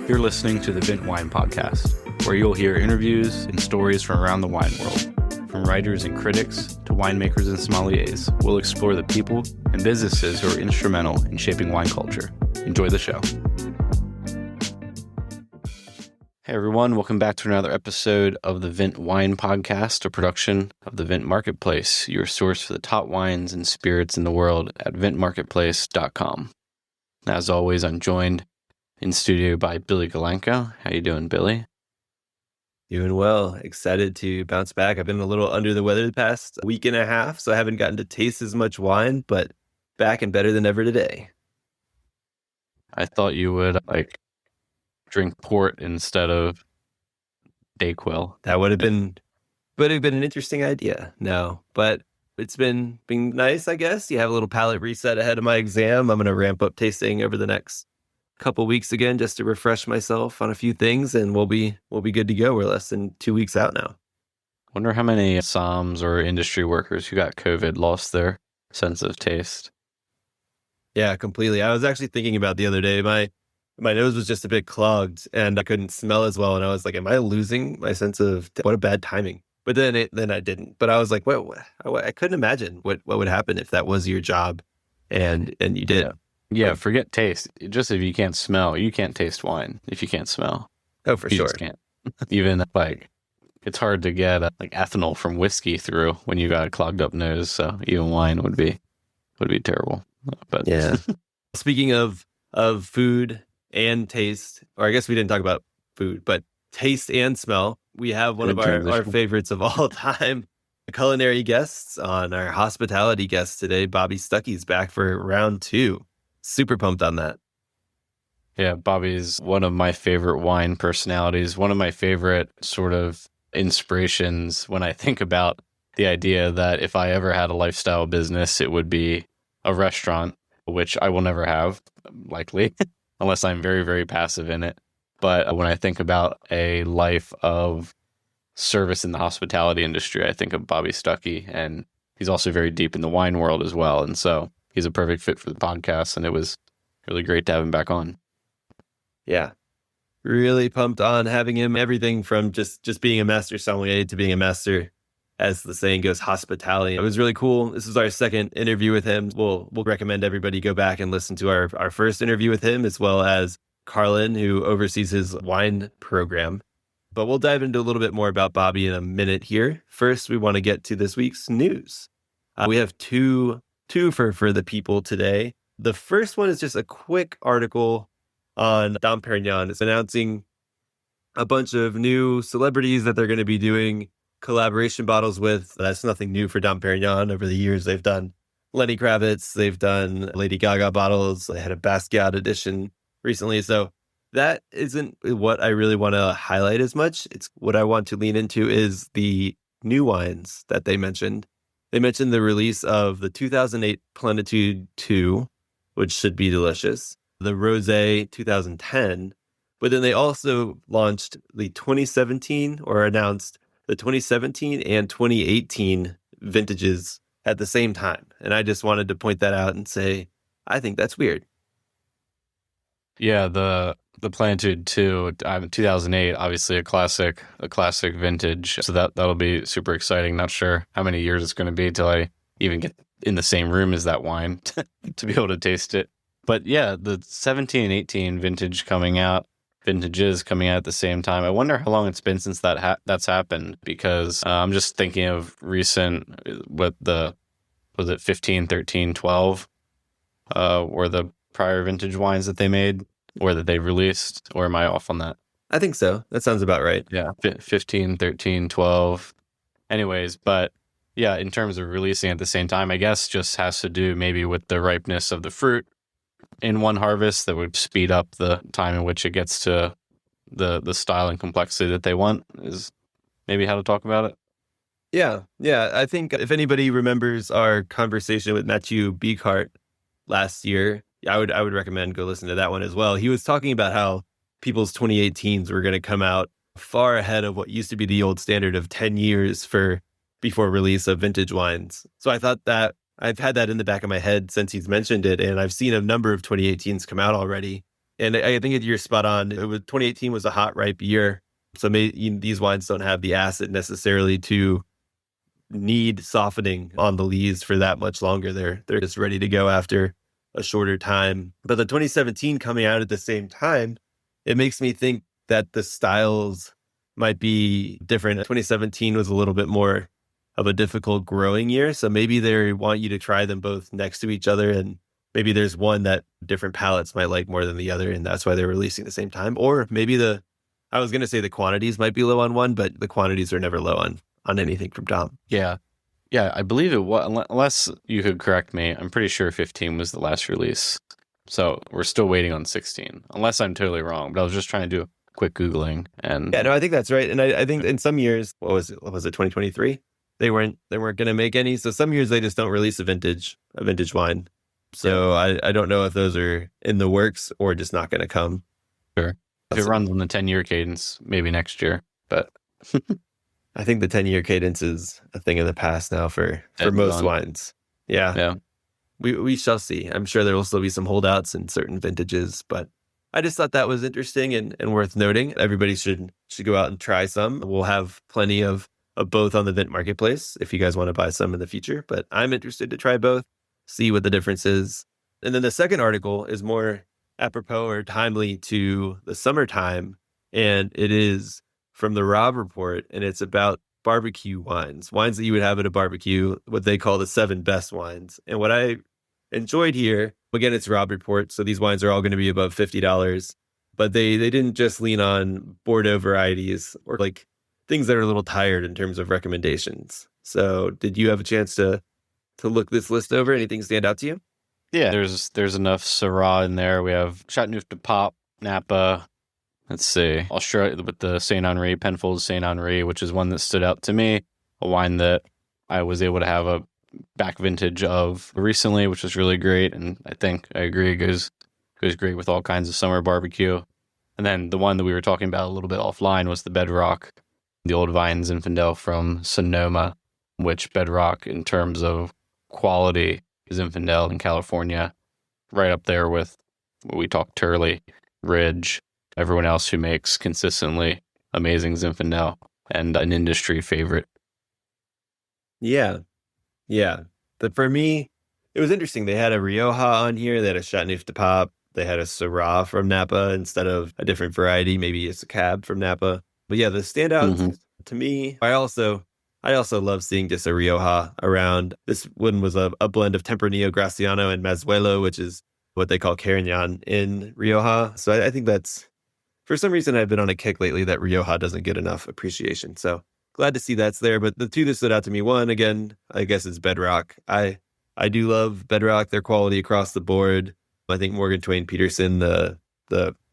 You're listening to the Vint Wine Podcast, where you'll hear interviews and stories from around the wine world. From writers and critics to winemakers and sommeliers, we'll explore the people and businesses who are instrumental in shaping wine culture. Enjoy the show. Hey everyone, welcome back to another episode of the Vint Wine Podcast, a production of the Vint Marketplace, your source for the top wines and spirits in the world at vintmarketplace.com. As always, I'm joined in studio by Billy Galanko. How you doing, Billy? Doing well. Excited to bounce back. I've been a little under the weather the past week and a half, so I haven't gotten to taste as much wine, but back and better than ever today. I thought you would drink port instead of Dayquil. That would have been an interesting idea. No, but it's been nice, I guess. You have a little palate reset ahead of my exam. I'm going to ramp up tasting over the next couple weeks again just to refresh myself on a few things, and we'll be good to go. We're less than 2 weeks out now. Wonder how many somms or industry workers who got COVID lost their sense of taste. Yeah, completely. I was actually thinking about the other day, my nose was just a bit clogged and I couldn't smell as well, and I was like, am I losing my sense of what a bad timing? But then I didn't. But I was like, what? I couldn't imagine what would happen if that was your job and you did. Yeah, forget taste. Just if you can't smell, you can't taste wine if you can't smell. Oh, for you sure. Just can't. Even it's hard to get ethanol from whiskey through when you got a clogged up nose. So even wine would be terrible. But yeah. Speaking of food and taste, or I guess we didn't talk about food, but taste and smell, we have one of our favorites of all time, culinary guests on our hospitality guest today. Bobby Stuckey's back for round 2. Super pumped on that. Yeah, Bobby's one of my favorite wine personalities, one of my favorite sort of inspirations when I think about the idea that if I ever had a lifestyle business, it would be a restaurant, which I will never have, likely, unless I'm very, very passive in it. But when I think about a life of service in the hospitality industry, I think of Bobby Stuckey, and he's also very deep in the wine world as well. And so he's a perfect fit for the podcast, and it was really great to have him back on. Yeah. Really pumped on having him. Everything from just being a master sommelier to being a master, as the saying goes, hospitality. It was really cool. This is our second interview with him. We'll recommend everybody go back and listen to our first interview with him, as well as Carlin, who oversees his wine program. But we'll dive into a little bit more about Bobby in a minute here. First, we want to get to this week's news. We have two for the people today. The first one is just a quick article on Dom Perignon. It's announcing a bunch of new celebrities that they're going to be doing collaboration bottles with. That's nothing new for Dom Perignon. Over the years, they've done Lenny Kravitz, they've done Lady Gaga bottles, they had a Basquiat edition recently. So that isn't what I really want to highlight as much. It's what I want to lean into is the new wines that they mentioned. They mentioned the release of the 2008 Plenitude 2, which should be delicious, the Rosé 2010, but then they also launched the 2017 or announced the 2017 and 2018 vintages at the same time. And I just wanted to point that out and say, I think that's weird. Yeah, the Plenitude 2, 2008, obviously a classic vintage. So that'll be super exciting. Not sure how many years it's going to be till I even get in the same room as that wine to be able to taste it. But yeah, the 17 and 18 vintages coming out at the same time. I wonder how long it's been since that's happened, because I'm just thinking of recent, was it 15, 13, 12 were the prior vintage wines that they made or that they released, or am I off on that? I think so. That sounds about right. Yeah, 15, 13, 12. Anyways, but yeah, in terms of releasing at the same time, I guess just has to do maybe with the ripeness of the fruit in one harvest that would speed up the time in which it gets to the style and complexity that they want, is maybe how to talk about it. Yeah. I think if anybody remembers our conversation with Mathieu Bicart last year, I would recommend go listen to that one as well. He was talking about how people's 2018s were going to come out far ahead of what used to be the old standard of 10 years before release of vintage wines. So I thought that I've had that in the back of my head since he's mentioned it, and I've seen a number of 2018s come out already. And I think you're spot on. 2018 was a hot, ripe year. So these wines don't have the acid necessarily to need softening on the lees for that much longer. They're just ready to go after a shorter time. But the 2017 coming out at the same time, it makes me think that the styles might be different. 2017 was a little bit more of a difficult growing year. So maybe they want you to try them both next to each other, and maybe there's one that different palates might like more than the other, and that's why they're releasing at the same time. Or maybe I was going to say the quantities might be low on one, but the quantities are never low on anything from Dom. Yeah. Yeah, I believe it was, unless you could correct me, I'm pretty sure 15 was the last release. So we're still waiting on 16, unless I'm totally wrong. But I was just trying to do a quick Googling. And yeah, no, I think that's right. And I think in some years, what was it, 2023? They weren't going to make any. So some years they just don't release a vintage wine. So yeah. I don't know if those are in the works or just not going to come. Sure. If it runs on the 10-year cadence, maybe next year. But I think the 10-year cadence is a thing of the past now for most wines. Yeah. Yeah. We shall see. I'm sure there will still be some holdouts in certain vintages, but I just thought that was interesting and worth noting. Everybody should go out and try some. We'll have plenty of both on the Vint Marketplace if you guys want to buy some in the future, but I'm interested to try both, see what the difference is. And then the second article is more apropos or timely to the summertime, and it is from the Robb Report, and it's about barbecue wines that you would have at a barbecue, what they call the 7 best wines. And what I enjoyed here, again, it's Robb Report, so these wines are all going to be above $50, but they didn't just lean on Bordeaux varieties or like things that are a little tired in terms of recommendations. So did you have a chance to look this list over? Anything stand out to you? Yeah, there's enough Syrah in there. We have Chateauneuf-du-Pape, Napa. Let's see, Australia with the Saint Henri, Penfolds Saint Henri, which is one that stood out to me. A wine that I was able to have a back vintage of recently, which was really great. And I think I agree, goes great with all kinds of summer barbecue. And then the one that we were talking about a little bit offline was the Bedrock, the Old Vine Zinfandel from Sonoma, which Bedrock in terms of quality Zinfandel in California, right up there with what we talked Turley, Ridge, everyone else who makes consistently amazing Zinfandel, and an industry favorite. Yeah. But for me, it was interesting. They had a Rioja on here. They had a Chateauneuf-du-Pape. They had a Syrah from Napa instead of a different variety. Maybe it's a Cab from Napa. But yeah, the standouts to me, I also love seeing just a Rioja around. This one was a blend of Tempranillo, Graciano, and Mazuelo, which is what they call Carignan in Rioja. So I think that's, for some reason, I've been on a kick lately that Rioja doesn't get enough appreciation. So glad to see that's there. But the two that stood out to me, one, again, I guess is Bedrock. I do love Bedrock, their quality across the board. I think Morgan Twain Peterson, the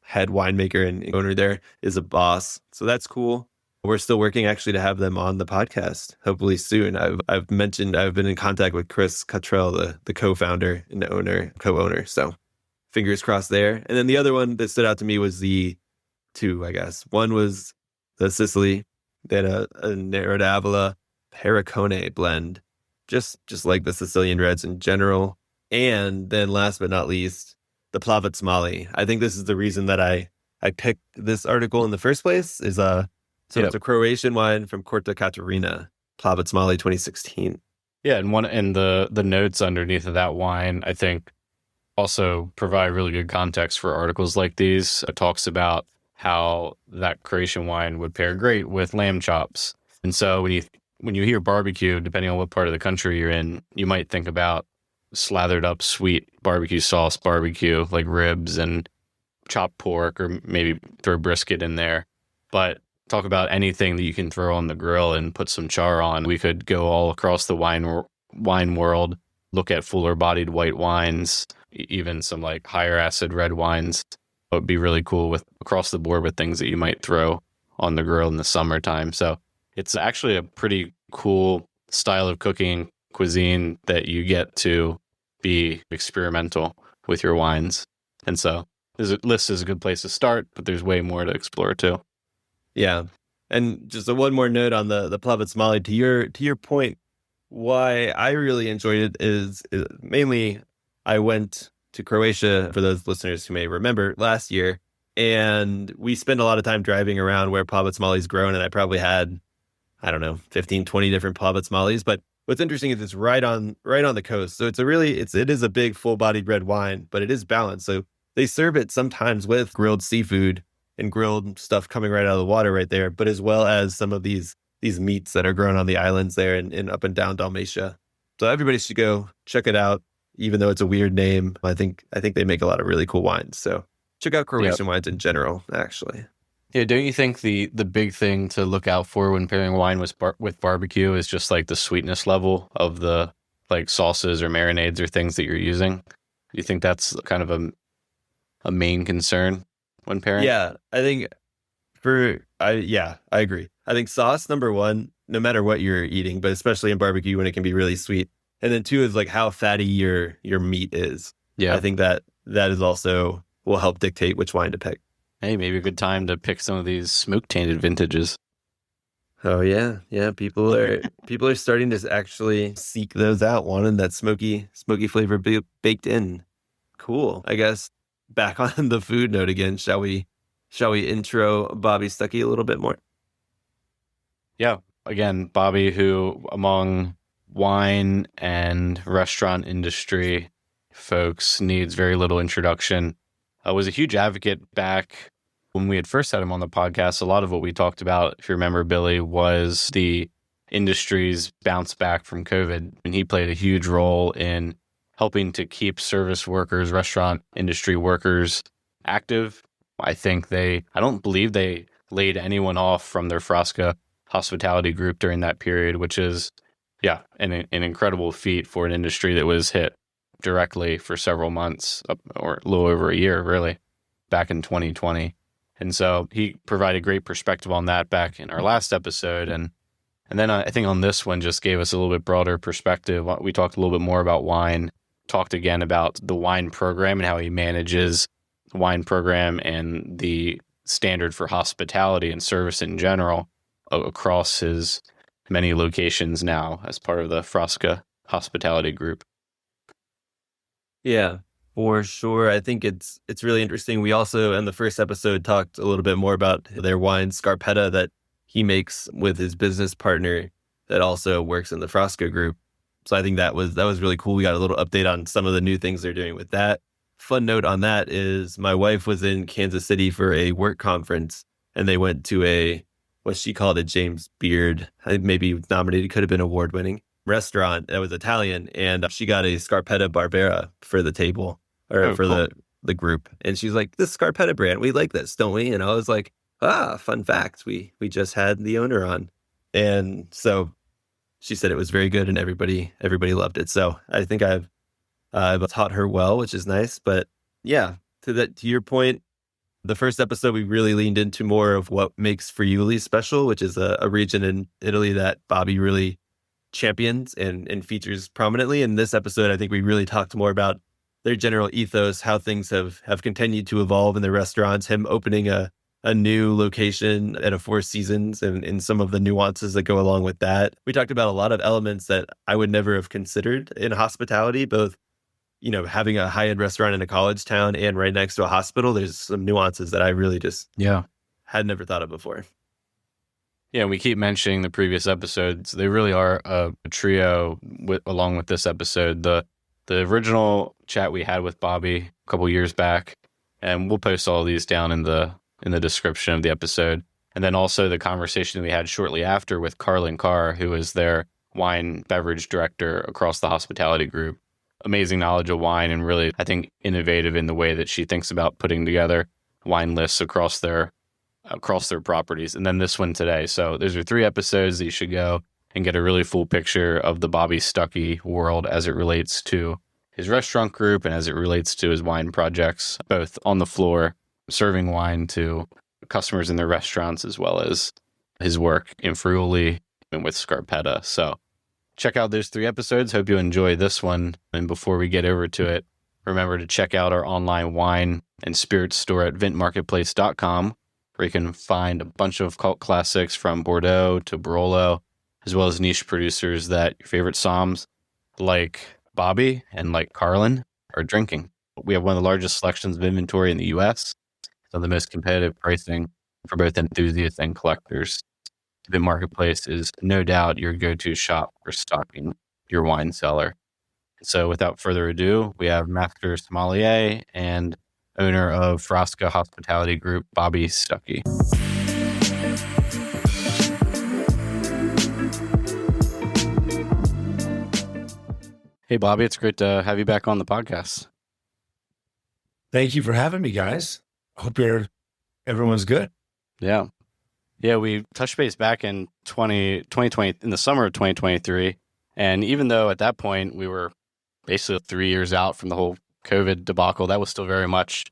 head winemaker and owner there, is a boss. So that's cool. We're still working actually to have them on the podcast, hopefully soon. I've mentioned I've been in contact with Chris Cottrell, the co-founder and the co-owner. So fingers crossed there. And then the other one that stood out to me was the two, I guess. One was the Sicily. They had a Nero d'Avola Pericone blend, just like the Sicilian reds in general. And then last but not least, the Plavatsmali. I think this is the reason that I picked this article in the first place is it's a Croatian wine from Corta Katarina, Plavatsmali 2016. Yeah, and the notes underneath of that wine, I think, also provide really good context for articles like these. It talks about how that Croatian wine would pair great with lamb chops. And so when you hear barbecue, depending on what part of the country you're in, you might think about slathered up sweet barbecue sauce barbecue, like ribs and chopped pork, or maybe throw brisket in there. But talk about anything that you can throw on the grill and put some char on. We could go all across the wine world, look at fuller bodied white wines, even some like higher acid red wines. It would be really cool with across the board with things that you might throw on the grill in the summertime. So it's actually a pretty cool style of cooking cuisine that you get to be experimental with your wines. And so this list is a good place to start, but there's way more to explore too. Yeah. And just one more note on the Plavatsmali, to your point, why I really enjoyed it is mainly I went to Croatia, for those listeners who may remember, last year. And we spend a lot of time driving around where Plavec Molly's grown. And I probably had, I don't know, 15, 20 different Plavec Mollies. But what's interesting is it's right on the coast. So it is a big full-bodied red wine, but it is balanced. So they serve it sometimes with grilled seafood and grilled stuff coming right out of the water right there, but as well as some of these meats that are grown on the islands there and up and down Dalmatia. So everybody should go check it out, even though it's a weird name. I think they make a lot of really cool wines. So check out Croatian wines in general, actually. Yeah, don't you think the big thing to look out for when pairing wine with barbecue is just like the sweetness level of the like sauces or marinades or things that you're using? Do you think that's kind of a main concern when pairing? Yeah, I think I agree. I think sauce, number one, no matter what you're eating, but especially in barbecue when it can be really sweet. And then two is like how fatty your meat is. Yeah. I think that is also will help dictate which wine to pick. Hey, maybe a good time to pick some of these smoke-tainted vintages. Oh yeah. Yeah. People are starting to actually seek those out, wanting that smoky flavor baked in. Cool. I guess back on the food note again, shall we intro Bobby Stuckey a little bit more? Yeah. Again, Bobby, who among wine and restaurant industry folks needs very little introduction. Was a huge advocate back when we had first had him on the podcast. A lot of what we talked about, if you remember, Billy, was the industry's bounce back from COVID. And he played a huge role in helping to keep service workers, restaurant industry workers active. I don't believe they laid anyone off from their Frasca hospitality group during that period, which is, an incredible feat for an industry that was hit directly for several months or a little over a year, really, back in 2020. And so he provided great perspective on that back in our last episode. And then I think on this one just gave us a little bit broader perspective. We talked a little bit more about wine, talked again about the wine program and how he manages the wine program and the standard for hospitality and service in general across his many locations now as part of the Frasca hospitality group. Yeah, for sure. I think it's really interesting. We also, in the first episode, talked a little bit more about their wine Scarpetta that he makes with his business partner that also works in the Frasca group. So I think that was really cool. We got a little update on some of the new things they're doing with that. Fun note on that is my wife was in Kansas City for a work conference, and they went to what she called a James Beard, I think maybe nominated, could have been award-winning restaurant that was Italian, and she got a Scarpetta Barbera for the table or cool. the group. And she's like, "This Scarpetta brand, we like this, don't we?" And I was like, fun fact, we just had the owner on. And so she said it was very good and everybody loved it. So I think I've taught her well, which is nice. But yeah, to your point, the first episode, we really leaned into more of what makes Friuli special, which is a region in Italy that Bobby really champions and features prominently. In this episode, I think we really talked more about their general ethos, how things have continued to evolve in the restaurants, him opening a new location at a Four Seasons and some of the nuances that go along with that. We talked about a lot of elements that I would never have considered in hospitality, both, having a high-end restaurant in a college town and right next to a hospital. There's some nuances that I really just had never thought of before. Yeah, we keep mentioning the previous episodes. They really are a trio along with this episode. The original chat we had with Bobby a couple years back, and we'll post all of these down in the description of the episode. And then also the conversation we had shortly after with Carlin Carr, who is their wine beverage director across the hospitality group. Amazing knowledge of wine and really, I think, innovative in the way that she thinks about putting together wine lists across their properties. And then this one today. So those are 3 episodes that you should go and get a really full picture of the Bobby Stuckey world as it relates to his restaurant group and as it relates to his wine projects, both on the floor, serving wine to customers in their restaurants, as well as his work in Friuli and with Scarpetta. So check out those 3 episodes. Hope you enjoy this one. And before we get over to it, remember to check out our online wine and spirits store at vintmarketplace.com, where you can find a bunch of cult classics from Bordeaux to Barolo, as well as niche producers that your favorite somms like Bobby and like Carlin are drinking. We have one of the largest selections of inventory in the US, so the most competitive pricing for both enthusiasts and collectors. The marketplace is no doubt your go-to shop for stocking your wine cellar. So without further ado, we have Master Sommelier and owner of Frasca Hospitality Group, Bobby Stuckey. Hey, Bobby, it's great to have you back on the podcast. Thank you for having me, guys. Hope everyone's good. Yeah. We touched base back in 2020, in the summer of 2023. And even though at that point we were basically 3 years out from the whole COVID debacle, that was still very much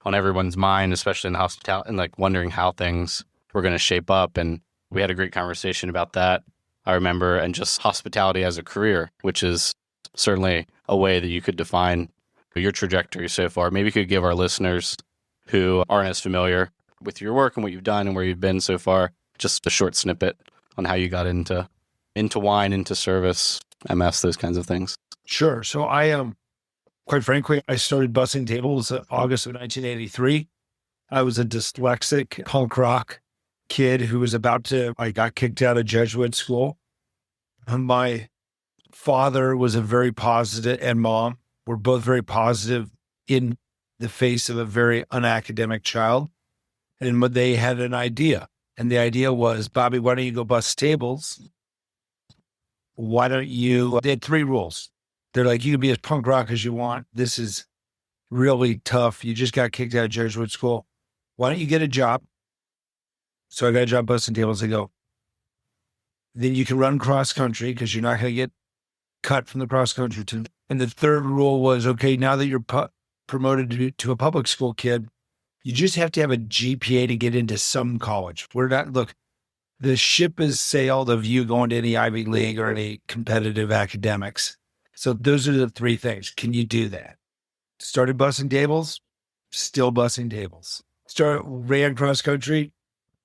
on everyone's mind, especially in the hospitality, and like wondering how things were going to shape up. And we had a great conversation about that, I remember, and just hospitality as a career, which is certainly a way that you could define your trajectory so far. Maybe you could give our listeners who aren't as familiar with your work and what you've done and where you've been so far, just a short snippet on how you got into wine, into service, MS, those kinds of things. Sure. So quite frankly, I started bussing tables in August of 1983. I was a dyslexic punk rock kid who was I got kicked out of Jesuit school. My father was a very positive, and mom were both very positive in the face of a very unacademic child. And they had an idea. And the idea was, Bobby, why don't you go bus tables? They had 3 rules. They're like, you can be as punk rock as you want. This is really tough. You just got kicked out of Jesuit school. Why don't you get a job? So I got a job busting tables. They go, then you can run cross country because you're not going to get cut from the cross country team. And the third rule was, okay, now that you're promoted to a public school kid, you just have to have a GPA to get into some college. The ship has sailed of you going to any Ivy League or any competitive academics. So those are the 3 things. Can you do that? Started bussing tables, still bussing tables. Ran cross country,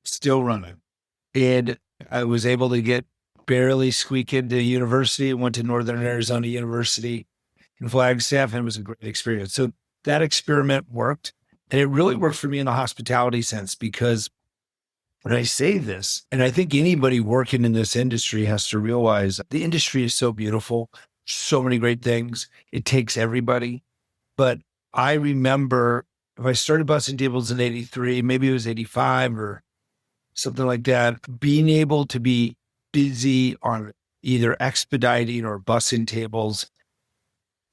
still running. And I was able to barely squeak into university. I went to Northern Arizona University in Flagstaff, and it was a great experience. So that experiment worked. And it really worked for me in the hospitality sense, because when I say this, and I think anybody working in this industry has to realize the industry is so beautiful, so many great things. It takes everybody. But I remember if I started busting tables in 83, maybe it was 85 or something like that, being able to be busy on either expediting or bussing tables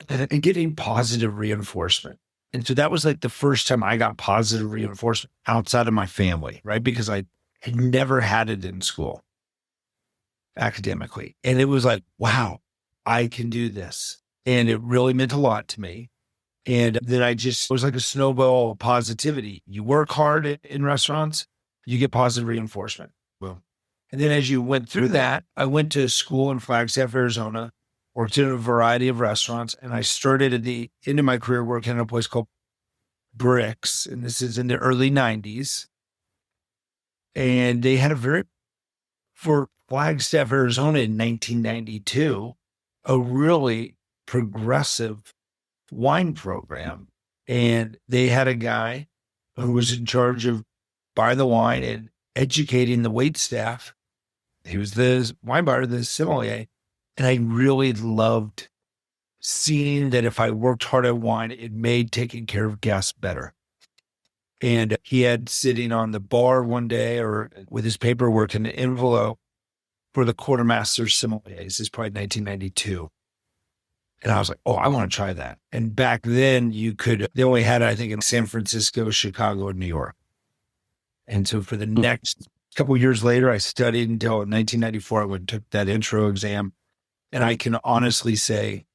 and getting positive reinforcement. And so that was like the first time I got positive reinforcement outside of my family, right? Because I had never had it in school academically. And it was like, wow, I can do this. And it really meant a lot to me. And then it was like a snowball of positivity. You work hard in restaurants, you get positive reinforcement. Well, and then as you went through that, I went to school in Flagstaff, Arizona, worked in a variety of restaurants, and I started at the end of my career working at a place called Bricks, and this is in the early 90s. And they had for Flagstaff, Arizona in 1992, a really progressive wine program. And they had a guy who was in charge of buying the wine and educating the wait staff. He was the wine bar, the sommelier. And I really loved seeing that if I worked hard at wine, it made taking care of guests better. And he had sitting on the bar one day or with his paperwork in an envelope for the quartermaster sommelier. This is probably 1992. And I was like, oh, I want to try that. And back then they only had it, I think, in San Francisco, Chicago, and New York. And so for the next couple of years later, I studied until 1994. I went and took that intro exam. And I can honestly say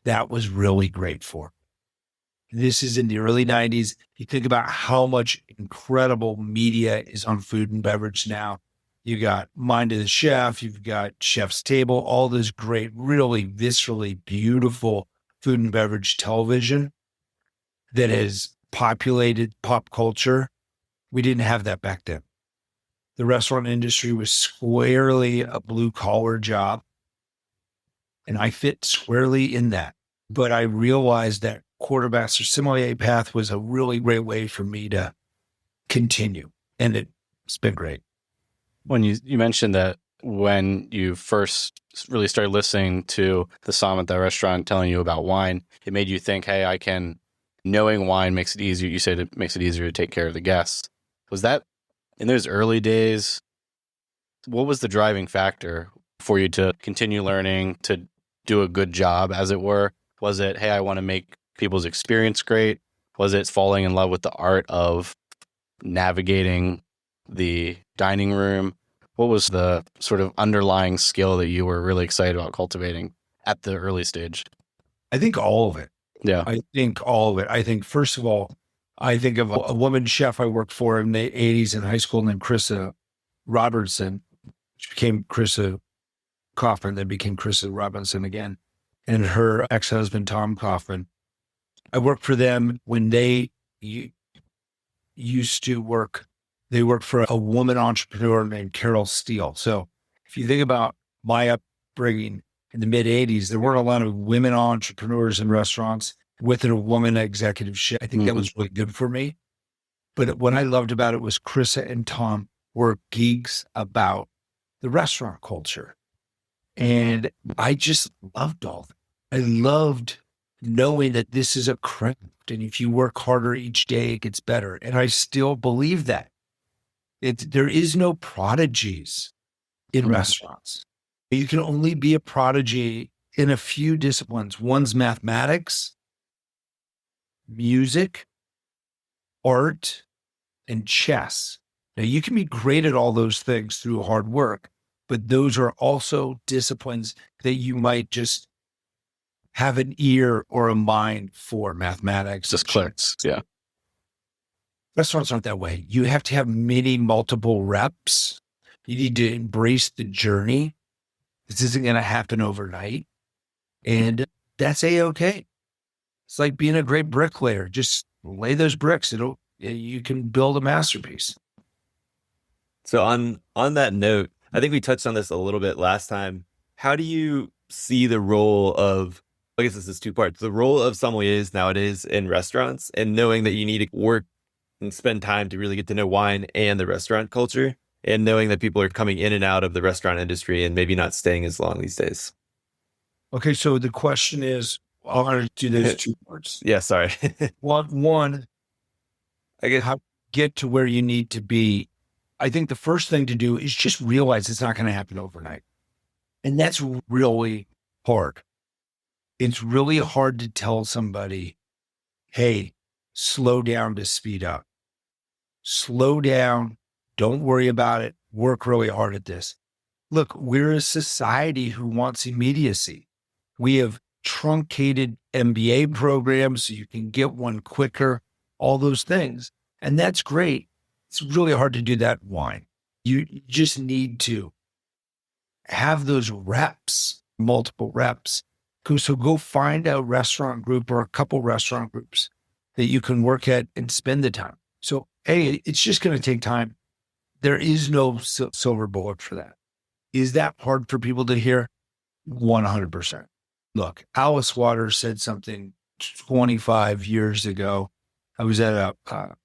that was really great for me. This is in the early 90s. You think about how much incredible media is on food and beverage now. You got Mind of the Chef, you've got Chef's Table, all this great, really viscerally beautiful food and beverage television that has populated pop culture. We didn't have that back then. The restaurant industry was squarely a blue-collar job, and I fit squarely in that. But I realized that quartermaster sommelier path was a really great way for me to continue. And it's been great. When you mentioned that when you first really started listening to the somm at the restaurant telling you about wine, it made you think, hey, knowing wine makes it easier. You said it makes it easier to take care of the guests. Was that in those early days? What was the driving factor for you to continue learning, to do a good job, as it were? Was it, hey, I want to make people's experience great? Was it falling in love with the art of navigating the dining room? What was the sort of underlying skill that you were really excited about cultivating at the early stage? I think all of it. Yeah. I think all of it. I think, first of all, I think of a woman chef I worked for in the 80s in high school named Krista Robertson. She became Krista Kaufman, then became Krista Robinson again. And her ex-husband, Tom Kaufman. I worked for them when they used to work. They worked for a woman entrepreneur named Carol Steele. So if you think about my upbringing in the mid 80s, there weren't a lot of women entrepreneurs in restaurants with a woman executive chef. I think that was really good for me. But what I loved about it was Krista and Tom were geeks about the restaurant culture. And I just loved all of it. I loved knowing that this is a craft. And if you work harder each day, it gets better. And I still believe that. There is no prodigies in restaurants. You can only be a prodigy in a few disciplines. One's mathematics, music, art, and chess. Now, you can be great at all those things through hard work, but those are also disciplines that you might just have an ear or a mind for. Mathematics. Just clicks. Yeah. Restaurants aren't that way. You have to have multiple reps. You need to embrace the journey. This isn't going to happen overnight. And that's A-okay. It's like being a great bricklayer. Just lay those bricks. You can build a masterpiece. So on that note, I think we touched on this a little bit last time. How do you see the role of, I guess this is two parts, the role of sommeliers nowadays in restaurants, and knowing that you need to work and spend time to really get to know wine and the restaurant culture, and knowing that people are coming in and out of the restaurant industry and maybe not staying as long these days? Okay, so the question is, I want to do those two parts. Yeah, sorry. One, I guess how to get to where you need to be. I think the first thing to do is just realize it's not going to happen overnight. And that's really hard. It's really hard to tell somebody, hey, slow down to speed up. Slow down. Don't worry about it. Work really hard at this. Look, we're a society who wants immediacy. We have truncated MBA programs so you can get one quicker, all those things. And that's great. It's really hard to do that in wine. You just need to have those reps, multiple reps. So go find a restaurant group or a couple restaurant groups that you can work at and spend the time. So, hey, it's just going to take time. There is no silver bullet for that. Is that hard for people to hear? 100%. Look, Alice Waters said something 25 years ago. I was at a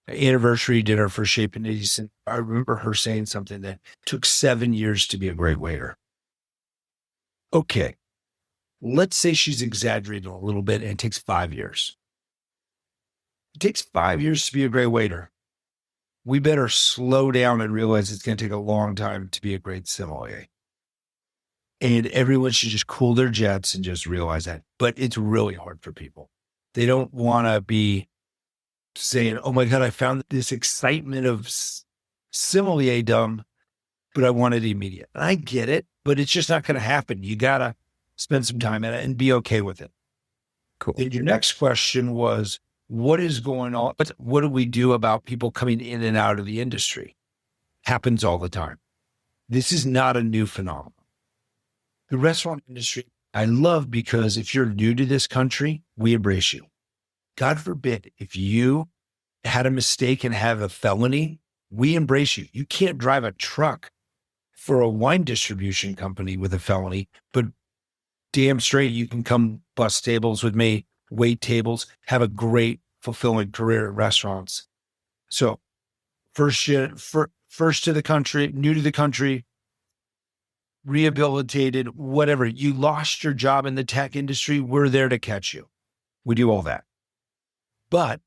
anniversary dinner for Shape and East, and I remember her saying something that took 7 years to be a great waiter. Okay, let's say she's exaggerating a little bit and it takes 5 years. It takes 5 years to be a great waiter. We better slow down and realize it's going to take a long time to be a great sommelier. And everyone should just cool their jets and just realize that. But it's really hard for people. They don't want to be saying, oh my God, I found this excitement of sommelierdom, but I want it immediate. And I get it, but it's just not going to happen. You got to spend some time in it and be okay with it. Cool. Then your next question was, what is going on? What do we do about people coming in and out of the industry? Happens all the time. This is not a new phenomenon. The restaurant industry, I love, because if you're new to this country, we embrace you. God forbid, if you had a mistake and have a felony, we embrace you. You can't drive a truck for a wine distribution company with a felony, but damn straight you can come bus tables with me, wait tables, have a great, fulfilling career in restaurants. So first to the country, new to the country, rehabilitated, whatever. You lost your job in the tech industry, we're there to catch you. We do all that. But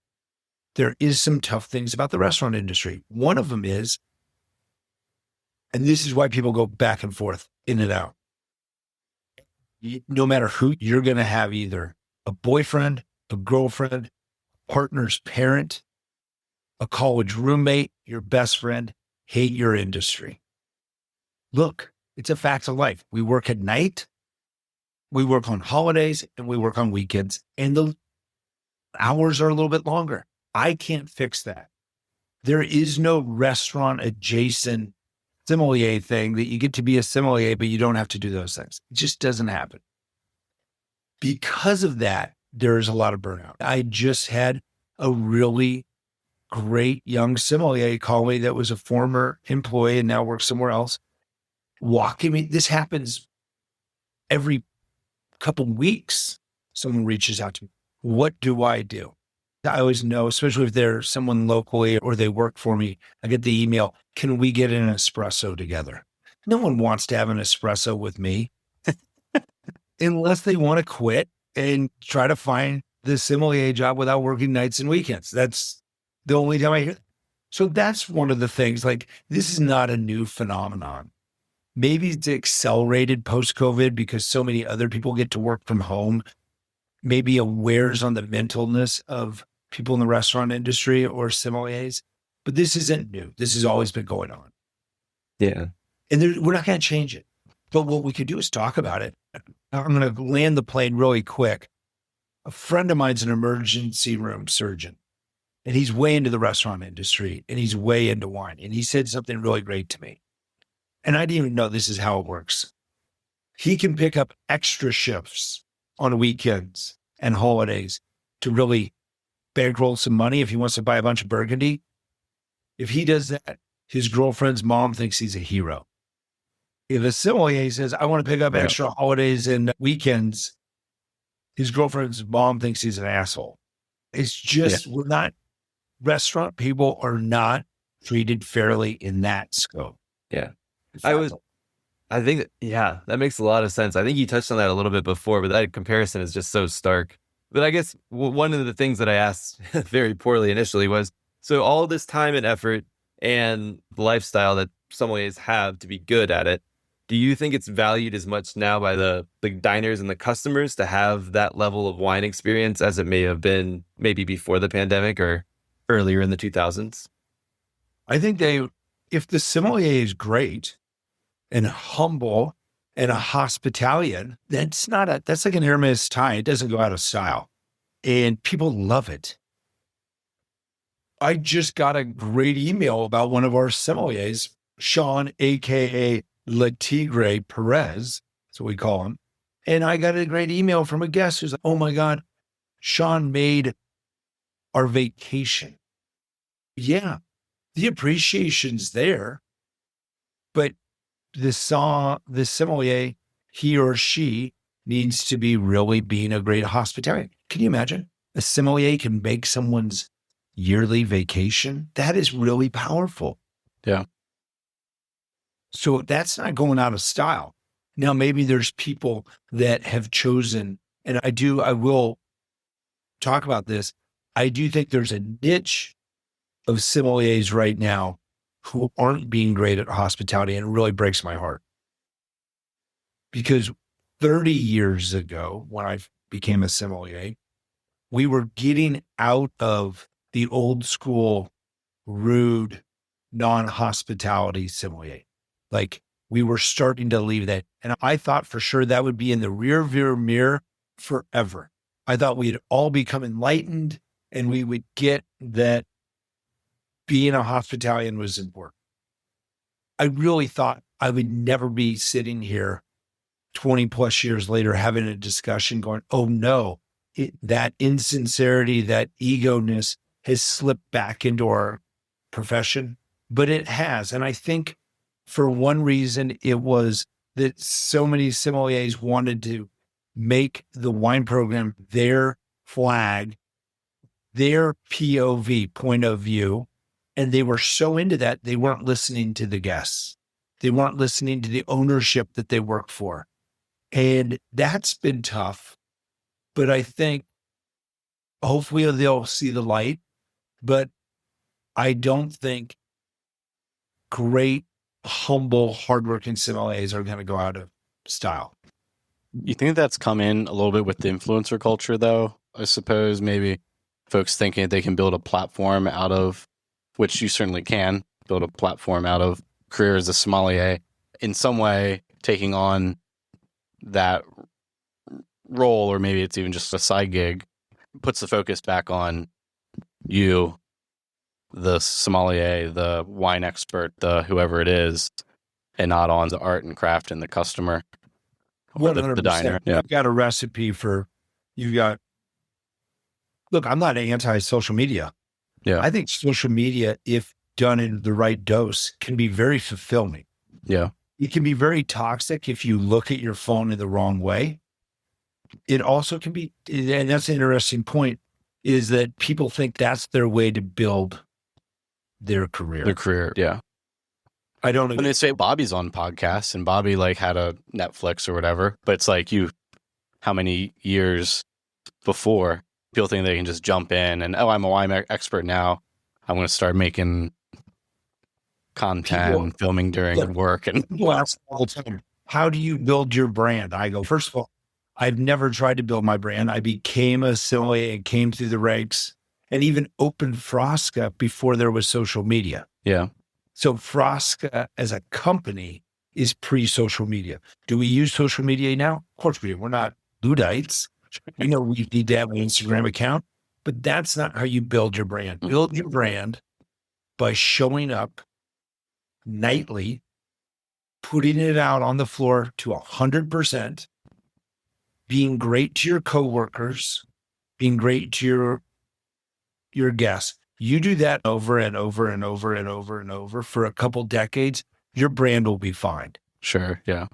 there is some tough things about the restaurant industry. One of them is, and this is why people go back and forth, in and out. No matter who, you're going to have either a boyfriend, a girlfriend, partner's parent, a college roommate, your best friend, hate your industry. Look, it's a fact of life. We work at night, we work on holidays, and we work on weekends, and the hours are a little bit longer. I can't fix that. There is no restaurant adjacent sommelier thing that you get to be a sommelier, but you don't have to do those things. It just doesn't happen. Because of that, there is a lot of burnout. I just had a really great young sommelier call me that was a former employee and now works somewhere else. Walking me, this happens every couple weeks. Someone reaches out to me. What do I do? I always know, especially if they're someone locally or they work for me, I get the email, can we get an espresso together? No one wants to have an espresso with me unless they want to quit and try to find the sommelier job without working nights and weekends. That's the only time I hear that. So that's one of the things, like, this is not a new phenomenon. Maybe it's accelerated post-COVID because so many other people get to work from home. Maybe it wears on the mentalness of people in the restaurant industry or sommeliers, but this isn't new. This has always been going on. Yeah. And we're not going to change it. But what we could do is talk about it. I'm going to land the plane really quick. A friend of mine's an emergency room surgeon, and he's way into the restaurant industry, and he's way into wine. And he said something really great to me. And I didn't even know this is how it works. He can pick up extra shifts on weekends and holidays to really bankroll some money if he wants to buy a bunch of Burgundy. If he does that, his girlfriend's mom thinks he's a hero. If a sommelier says, I want to pick up extra holidays and weekends, his girlfriend's mom thinks he's an asshole. It's just, restaurant people are not treated fairly in that scope. Yeah. I think that makes a lot of sense. I think you touched on that a little bit before, but that comparison is just so stark. But I guess one of the things that I asked very poorly initially was, so all this time and effort and the lifestyle that sommeliers have to be good at it, do you think it's valued as much now by the diners and the customers to have that level of wine experience as it may have been maybe before the pandemic or earlier in the 2000s? I think if the sommelier is great and humble and a hospitalian, that's like an Hermes tie. It doesn't go out of style. And people love it. I just got a great email about one of our sommeliers, Sean, AKA Le Tigre Perez. That's what we call him. And I got a great email from a guest who's like, oh my God, Sean made our vacation. Yeah, the appreciation's there, but the sommelier, he or she, needs to be really being a great hospitality. Can you imagine? A sommelier can make someone's yearly vacation. That is really powerful. Yeah. So that's not going out of style. Now, maybe there's people that have chosen, and I will talk about this. I do think there's a niche of sommeliers right now who aren't being great at hospitality, and it really breaks my heart. Because 30 years ago, when I became a sommelier, we were getting out of the old school, rude, non-hospitality sommelier. Like, we were starting to leave that. And I thought for sure that would be in the rear view mirror forever. I thought we'd all become enlightened and we would get that being a hospitalian was important. I really thought I would never be sitting here 20 plus years later having a discussion going, oh no, that insincerity, that ego-ness has slipped back into our profession, but it has. And I think for one reason, it was that so many sommeliers wanted to make the wine program their flag, their POV, point of view. And they were so into that, they weren't listening to the guests. They weren't listening to the ownership that they work for. And that's been tough. But I think hopefully they'll see the light. But I don't think great, humble, hardworking sommeliers are going to go out of style. You think that's come in a little bit with the influencer culture, though? I suppose maybe folks thinking that they can build a platform out of, which you certainly can build a platform out of career as a sommelier, in some way taking on that role, or maybe it's even just a side gig, puts the focus back on you, the sommelier, the wine expert, the whoever it is, and not on the art and craft and the customer or the diner. Yeah. You've got a recipe for, look, I'm not anti-social media. Yeah. I think social media, if done in the right dose, can be very fulfilling. Yeah. It can be very toxic if you look at your phone in the wrong way. It also can be, and that's an interesting point, is that people think that's their way to build their career. Yeah. I don't know. When they say Bobby's on podcasts and Bobby like had a Netflix or whatever, but it's like how many years before people think they can just jump in and, I'm a wine expert now. I'm going to start making content and filming during work. And people ask all the time, how do you build your brand? I go, first of all, I've never tried to build my brand. I became a sommelier and came through the ranks and even opened Frasca before there was social media. Yeah. So Frasca as a company is pre-social media. Do we use social media now? Of course we do. We're not Luddites. We know we need to have an Instagram account, but that's not how you build your brand. Build your brand by showing up nightly, putting it out on the floor to 100%, being great to your coworkers, being great to your guests. You do that over and over and over and over and over for a couple decades, your brand will be fine. Sure. Yeah.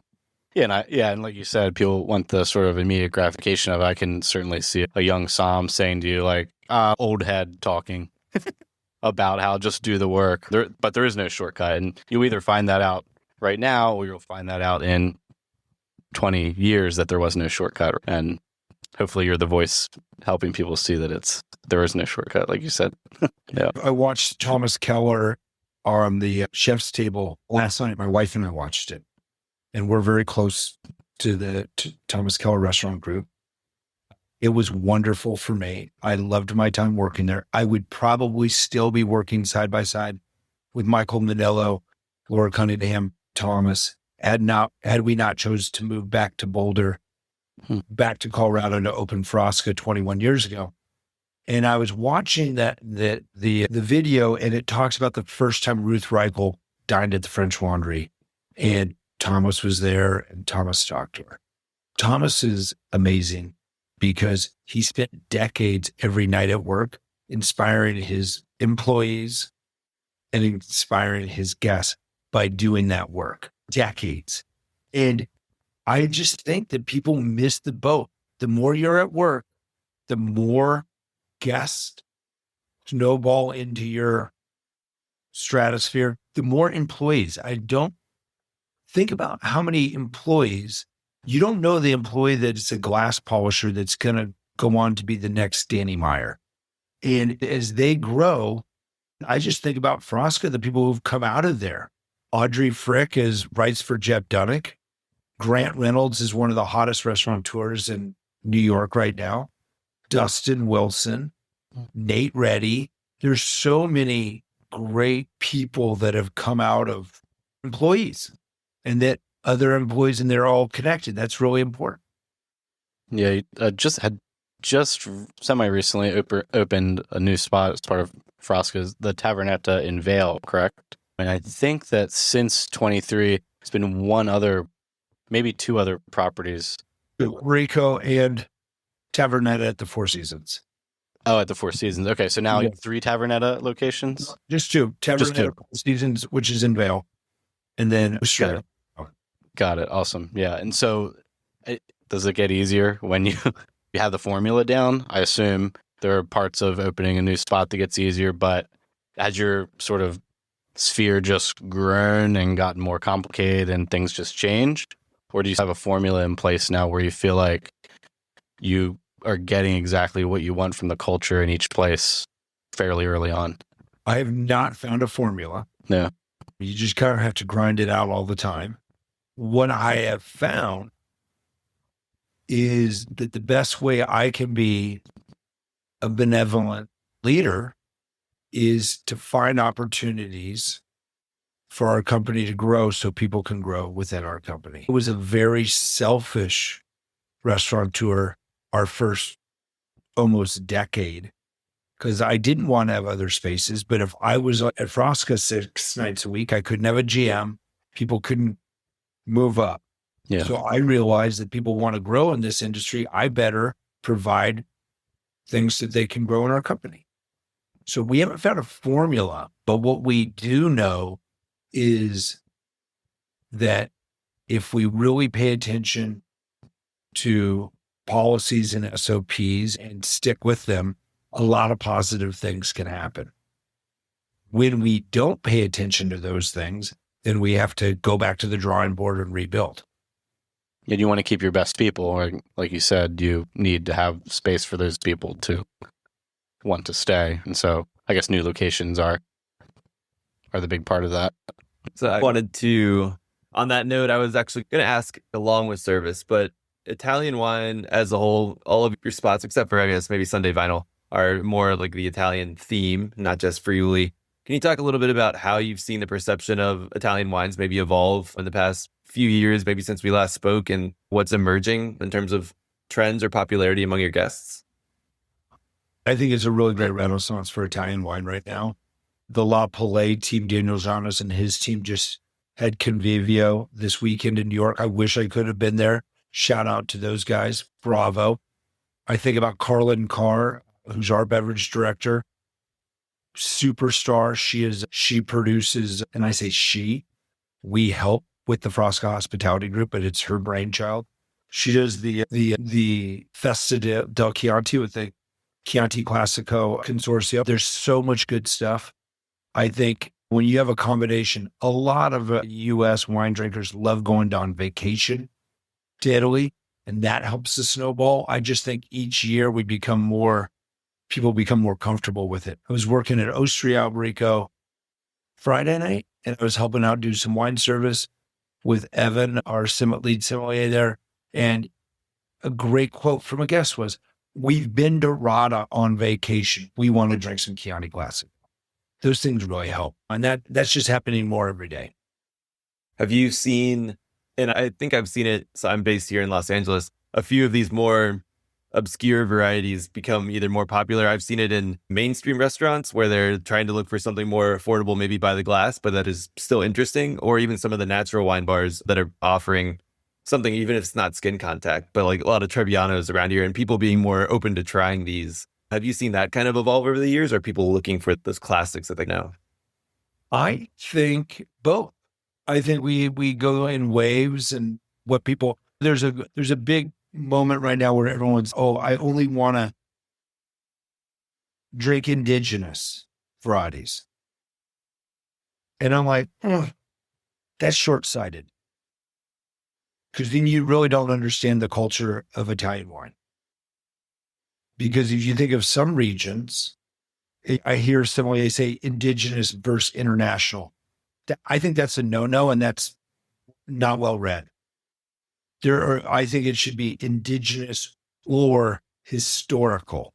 Yeah. And like you said, people want the sort of immediate gratification of it. I can certainly see a young Somm saying to you, like, old head talking about how just do the work. But there is no shortcut. And you either find that out right now or you'll find that out in 20 years that there was no shortcut. And hopefully you're the voice helping people see that there is no shortcut, like you said. Yeah. I watched Thomas Keller on the chef's table last night. My wife and I watched it. And we're very close to Thomas Keller Restaurant Group. It was wonderful for me. I loved my time working there. I would probably still be working side by side with Michael Manillo, Laura Cunningham, Thomas, had we not chose to move back to Boulder, back to Colorado to open Frasca 21 years ago. And I was watching the video, and it talks about the first time Ruth Reichel dined at the French Laundry, and Thomas was there, and Thomas talked to her. Thomas is amazing because he spent decades every night at work inspiring his employees and inspiring his guests by doing that work. Decades. And I just think that people miss the boat. The more you're at work, the more guests snowball into your stratosphere, the more employees. I don't think about how many employees. You don't know the employee that's a glass polisher that's going to go on to be the next Danny Meyer. And as they grow, I just think about Frasca, the people who've come out of there. Audrey Frick writes for Jeb Dunnick. Grant Reynolds is one of the hottest restaurateurs in New York right now. Dustin Wilson, Nate Reddy. There's so many great people that have come out of employees, and that other employees, and they're all connected. That's really important. Yeah, just semi-recently opened a new spot as part of Frasca's, the Tavernetta in Vail, correct? And I think that since 23, it's been one other, maybe two other properties. Rico and Tavernetta at the Four Seasons. Oh, at the Four Seasons. Okay, so now you have 3 Tavernetta locations? Just two. Tavernetta Four Seasons, which is in Vail. And then Australia. Got it. Awesome. Yeah. And so Does it get easier when you you have the formula down? I assume there are parts of opening a new spot that gets easier, but as your sort of sphere just grown and gotten more complicated and things just changed? Or do you have a formula in place now where you feel like you are getting exactly what you want from the culture in each place fairly early on? I have not found a formula. Yeah. You just kind of have to grind it out all the time. What I have found is that the best way I can be a benevolent leader is to find opportunities for our company to grow so people can grow within our company. It was a very selfish restaurateur our first almost decade because I didn't want to have other spaces. But if I was at Frosca 6 nights a week, I couldn't have a GM. People couldn't move up. Yeah. So I realized that people want to grow in this industry. I better provide things that they can grow in our company. So we haven't found a formula, but what we do know is that if we really pay attention to policies and SOPs and stick with them, a lot of positive things can happen. When we don't pay attention to those things, then we have to go back to the drawing board and rebuild. And you want to keep your best people, or like you said, you need to have space for those people to want to stay. And so I guess new locations are the big part of that. So I wanted to, on that note, I was actually going to ask along with service, but Italian wine as a whole, all of your spots, except for, I guess, maybe Sunday Vinyl, are more like the Italian theme, not just Friuli. Can you talk a little bit about how you've seen the perception of Italian wines maybe evolve in the past few years, maybe since we last spoke, and what's emerging in terms of trends or popularity among your guests? I think it's a really great renaissance for Italian wine right now. The La Palais team, Daniel Zanos and his team just had Convivio this weekend in New York. I wish I could have been there. Shout out to those guys. Bravo. I think about Carlin Carr, who's our beverage director. Superstar. She produces, and I say she, we help with the Frosca Hospitality Group, but it's her brainchild. She does the Festa del Chianti with the Chianti Classico Consortium. There's so much good stuff. I think when you have a combination, a lot of U.S. wine drinkers love going on vacation to and that helps the snowball. I just think each year people become more comfortable with it. I was working at Ostria Alberico Friday night, and I was helping out do some wine service with Evan, our lead sommelier there. And a great quote from a guest was, "We've been to Rada on vacation. We want to drink some Chianti Classic." Those things really help. And that's just happening more every day. Have you seen, and I think I've seen it, so I'm based here in Los Angeles, a few of these more obscure varieties become either more popular. I've seen it in mainstream restaurants where they're trying to look for something more affordable, maybe by the glass, but that is still interesting, or even some of the natural wine bars that are offering something, even if it's not skin contact, but like a lot of Trebbianos around here and people being more open to trying these. Have you seen that kind of evolve over the years? Or are people looking for those classics that they know? I think both. I think we go in waves, and what people, there's a big moment right now where everyone's, I only want to drink indigenous varieties. And I'm like, that's short-sighted. Because then you really don't understand the culture of Italian wine. Because if you think of some regions, I hear sommeliers say indigenous versus international. I think that's a no-no, and that's not well read. I think it should be indigenous or historical.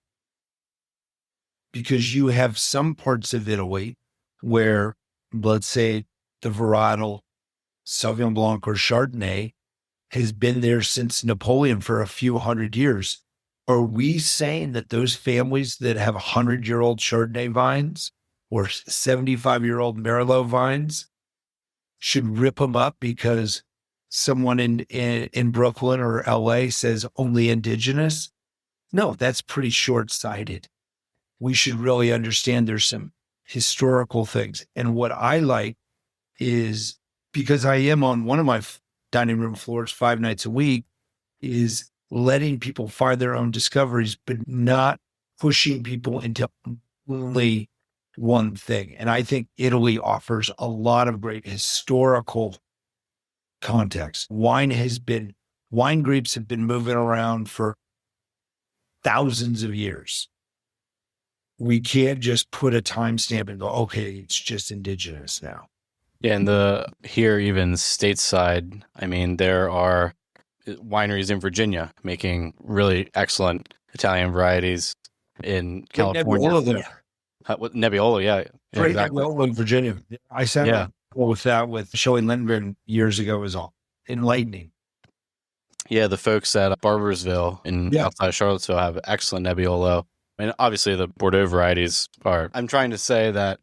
Because you have some parts of Italy where, let's say, the varietal Sauvignon Blanc or Chardonnay has been there since Napoleon for a few hundred years. Are we saying that those families that have 100-year-old Chardonnay vines or 75-year-old Merlot vines should rip them up because someone in Brooklyn or LA says only indigenous? No, that's pretty short-sighted. We should really understand there's some historical things. And what I like is, because I am on one of my dining room floors 5 nights a week, is letting people find their own discoveries, but not pushing people into only one thing. And I think Italy offers a lot of great historical context. Wine grapes have been moving around for thousands of years. We can't just put a timestamp and go, okay, it's just indigenous now. Yeah, and here even stateside, I mean, there are wineries in Virginia making really excellent Italian varieties. In California. Nebbiolo there. Nebbiolo, yeah. Great Exactly. Nebbiolo in Virginia. I sat with that with Shelley Lindgren years ago. It was all enlightening. Yeah, the folks at Barbersville outside of Charlottesville have excellent Nebbiolo. And obviously the Bordeaux varieties are, I'm trying to say that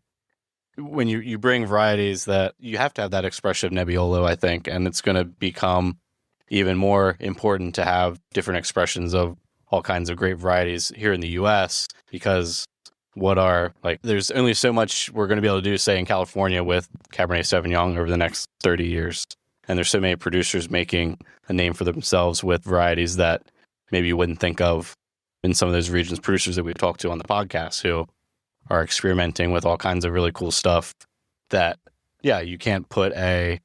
when you bring varieties that you have to have that expression of Nebbiolo, I think, and it's going to become even more important to have different expressions of all kinds of great varieties here in the U.S. because there's only so much we're going to be able to do, say, in California with Cabernet Sauvignon over the next 30 years. And there's so many producers making a name for themselves with varieties that maybe you wouldn't think of in some of those regions, producers that we've talked to on the podcast who are experimenting with all kinds of really cool stuff that, you can't put I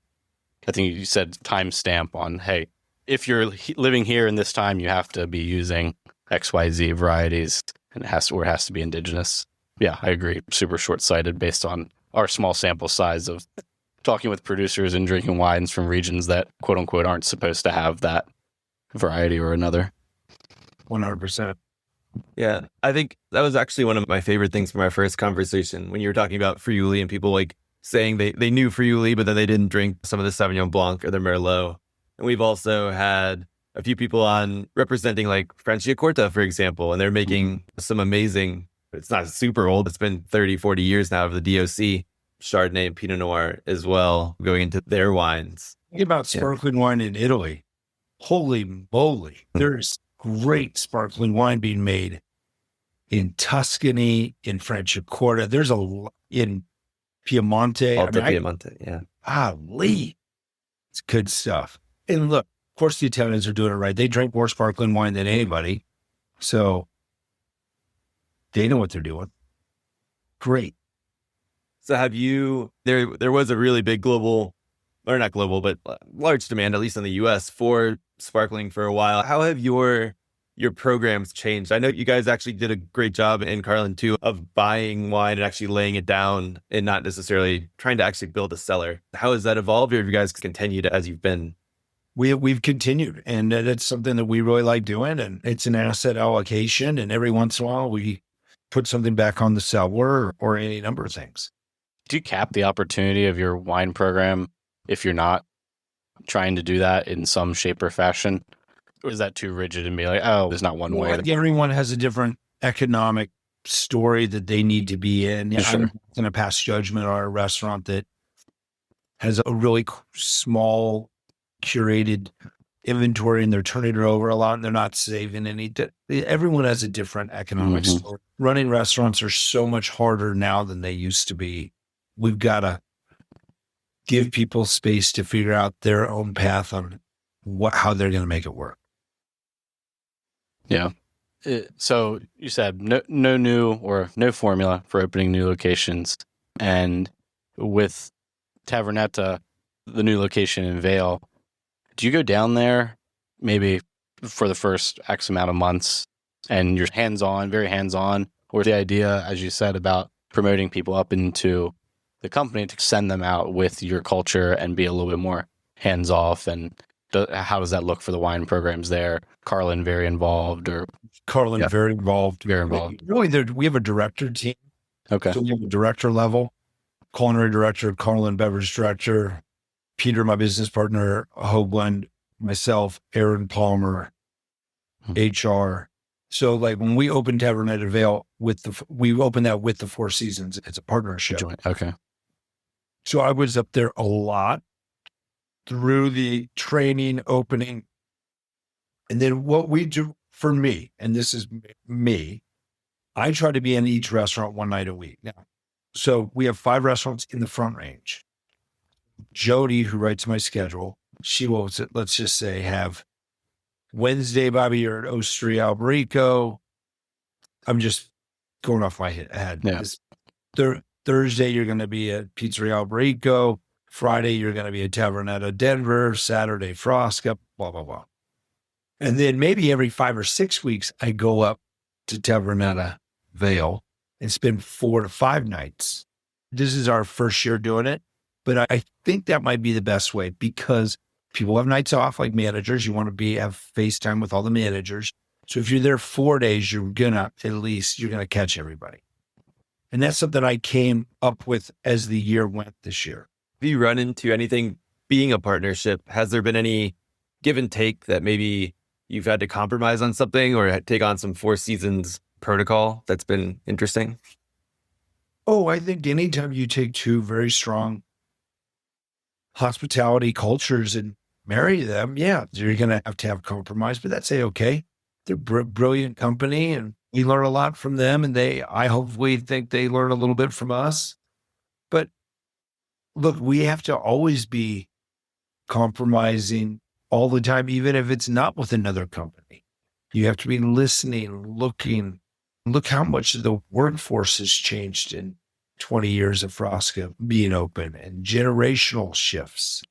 think you said timestamp on, hey, if you're living here in this time, you have to be using XYZ varieties and it has to be indigenous. Yeah, I agree. Super short-sighted based on our small sample size of talking with producers and drinking wines from regions that quote unquote aren't supposed to have that variety or another. 100%. Yeah, I think that was actually one of my favorite things from our first conversation when you were talking about Friuli and people like saying they knew Friuli, but then they didn't drink some of the Sauvignon Blanc or the Merlot. And we've also had a few people on representing like Franciacorta, for example, and they're making some amazing, it's not super old, it's been 30, 40 years now of the DOC, Chardonnay and Pinot Noir as well, going into their wines. Think about sparkling wine in Italy. Holy moly. There's great sparkling wine being made in Tuscany, in Franciacorta. There's a lot in Piemonte. Piemonte, yeah. Golly. It's good stuff. And look, of course, the Italians are doing it right. They drink more sparkling wine than anybody. So they know what they're doing. Great. So have you, there was a really big global, or not global, but large demand, at least in the US, for sparkling for a while. How have your programs changed? I know you guys actually did a great job in Carlin too of buying wine and actually laying it down and not necessarily trying to actually build a cellar. How has that evolved, or have you guys continued as you've been? We've continued, and that's something that we really like doing, and it's an asset allocation, and every once in a while we put something back on the cellar or any number of things. Do you cap the opportunity of your wine program if you're not trying to do that in some shape or fashion? Or is that too rigid and be like, oh, there's not one way? Everyone has a different economic story that they need to be in. Yeah, Sure. I'm going to pass judgment on a restaurant that has a really small, curated inventory and they're turning it over a lot and they're not saving any. Everyone has a different economic story. Running restaurants are so much harder now than they used to be. We've got to give people space to figure out their own path on how they're going to make it work. Yeah. So you said no new or no formula for opening new locations. And with Tavernetta, the new location in Vail, do you go down there maybe for the first X amount of months and you're hands-on, very hands-on? Or the idea, as you said, about promoting people up into the company to send them out with your culture and be a little bit more hands-off? And how does that look for the wine programs there? Carlin very involved, or Carlin very involved. Very involved. Really, we have a director team. Okay. So we have a director level, culinary director, Carlin beverage director, Peter, my business partner, Hoagland, myself, Aaron Palmer, HR. So like when we opened Tavernetta Vail we opened that with the Four Seasons. It's a partnership. Okay. So I was up there a lot through the training, opening. And then what we do for me, and this is me, I try to be in each restaurant one night a week. Now, so we have 5 restaurants in the Front Range. Jody, who writes my schedule, she will, let's just say, have Wednesday, Bobby, you're at Osteria Alberico. I'm just going off my head. Yeah. Thursday, you're going to be at Pizzeria Alberico. Friday, you're going to be at Tavernetta Denver. Saturday, Frosca, blah, blah, blah. And then maybe every 5 or 6 weeks, I go up to Tavernetta Vale and spend 4 to 5 nights. This is our first year doing it, but I think that might be the best way because people have nights off like managers. You want to have FaceTime with all the managers. So if you're there 4 days, you're going to catch everybody. And that's something I came up with as the year went this year. Have you run into anything being a partnership? Has there been any give and take that maybe you've had to compromise on something or take on some Four Seasons protocol that's been interesting? Oh, I think anytime you take two very strong hospitality cultures and marry them, yeah, you're going to have compromise, but that's okay. They're brilliant company and we learn a lot from them and I hopefully think they learn a little bit from us. But look, we have to always be compromising all the time, even if it's not with another company. You have to be listening, looking. Look how much the workforce has changed in 20 years of Frosca being open and generational shifts.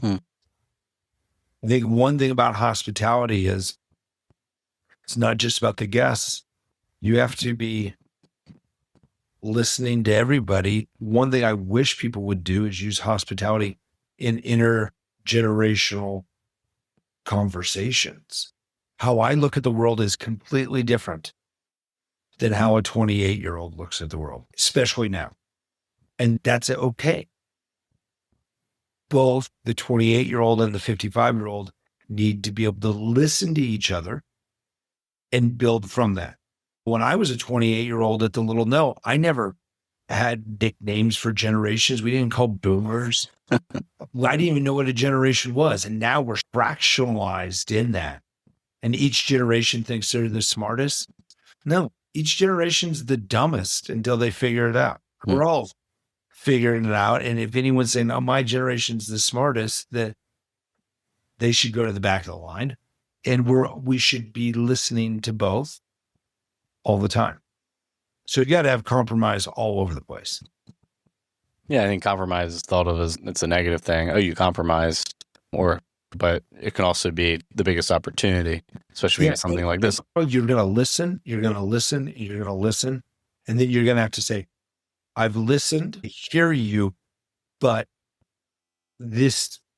I think one thing about hospitality is it's not just about the guests. You have to be listening to everybody. One thing I wish people would do is use hospitality in intergenerational conversations. How I look at the world is completely different than how a 28-year-old looks at the world, especially now. And that's okay. Both the 28-year-old and the 55-year-old need to be able to listen to each other and build from that. When I was a 28-year-old at the Little No, I never had nicknames for generations. We didn't call boomers. I didn't even know what a generation was. And now we're fractionalized in that. And each generation thinks they're the smartest. No, each generation's the dumbest until they figure it out. We're all figuring it out. And if anyone's saying, oh, my generation's the smartest, that they should go to the back of the line. And we should be listening to both all the time. So you got to have compromise all over the place. Yeah, I think compromise is thought of as it's a negative thing. Oh, you compromised, but it can also be the biggest opportunity, especially in something like this. You're going to listen, you're going to listen, you're going to listen, and then you're going to have to say, I've listened, I hear you, but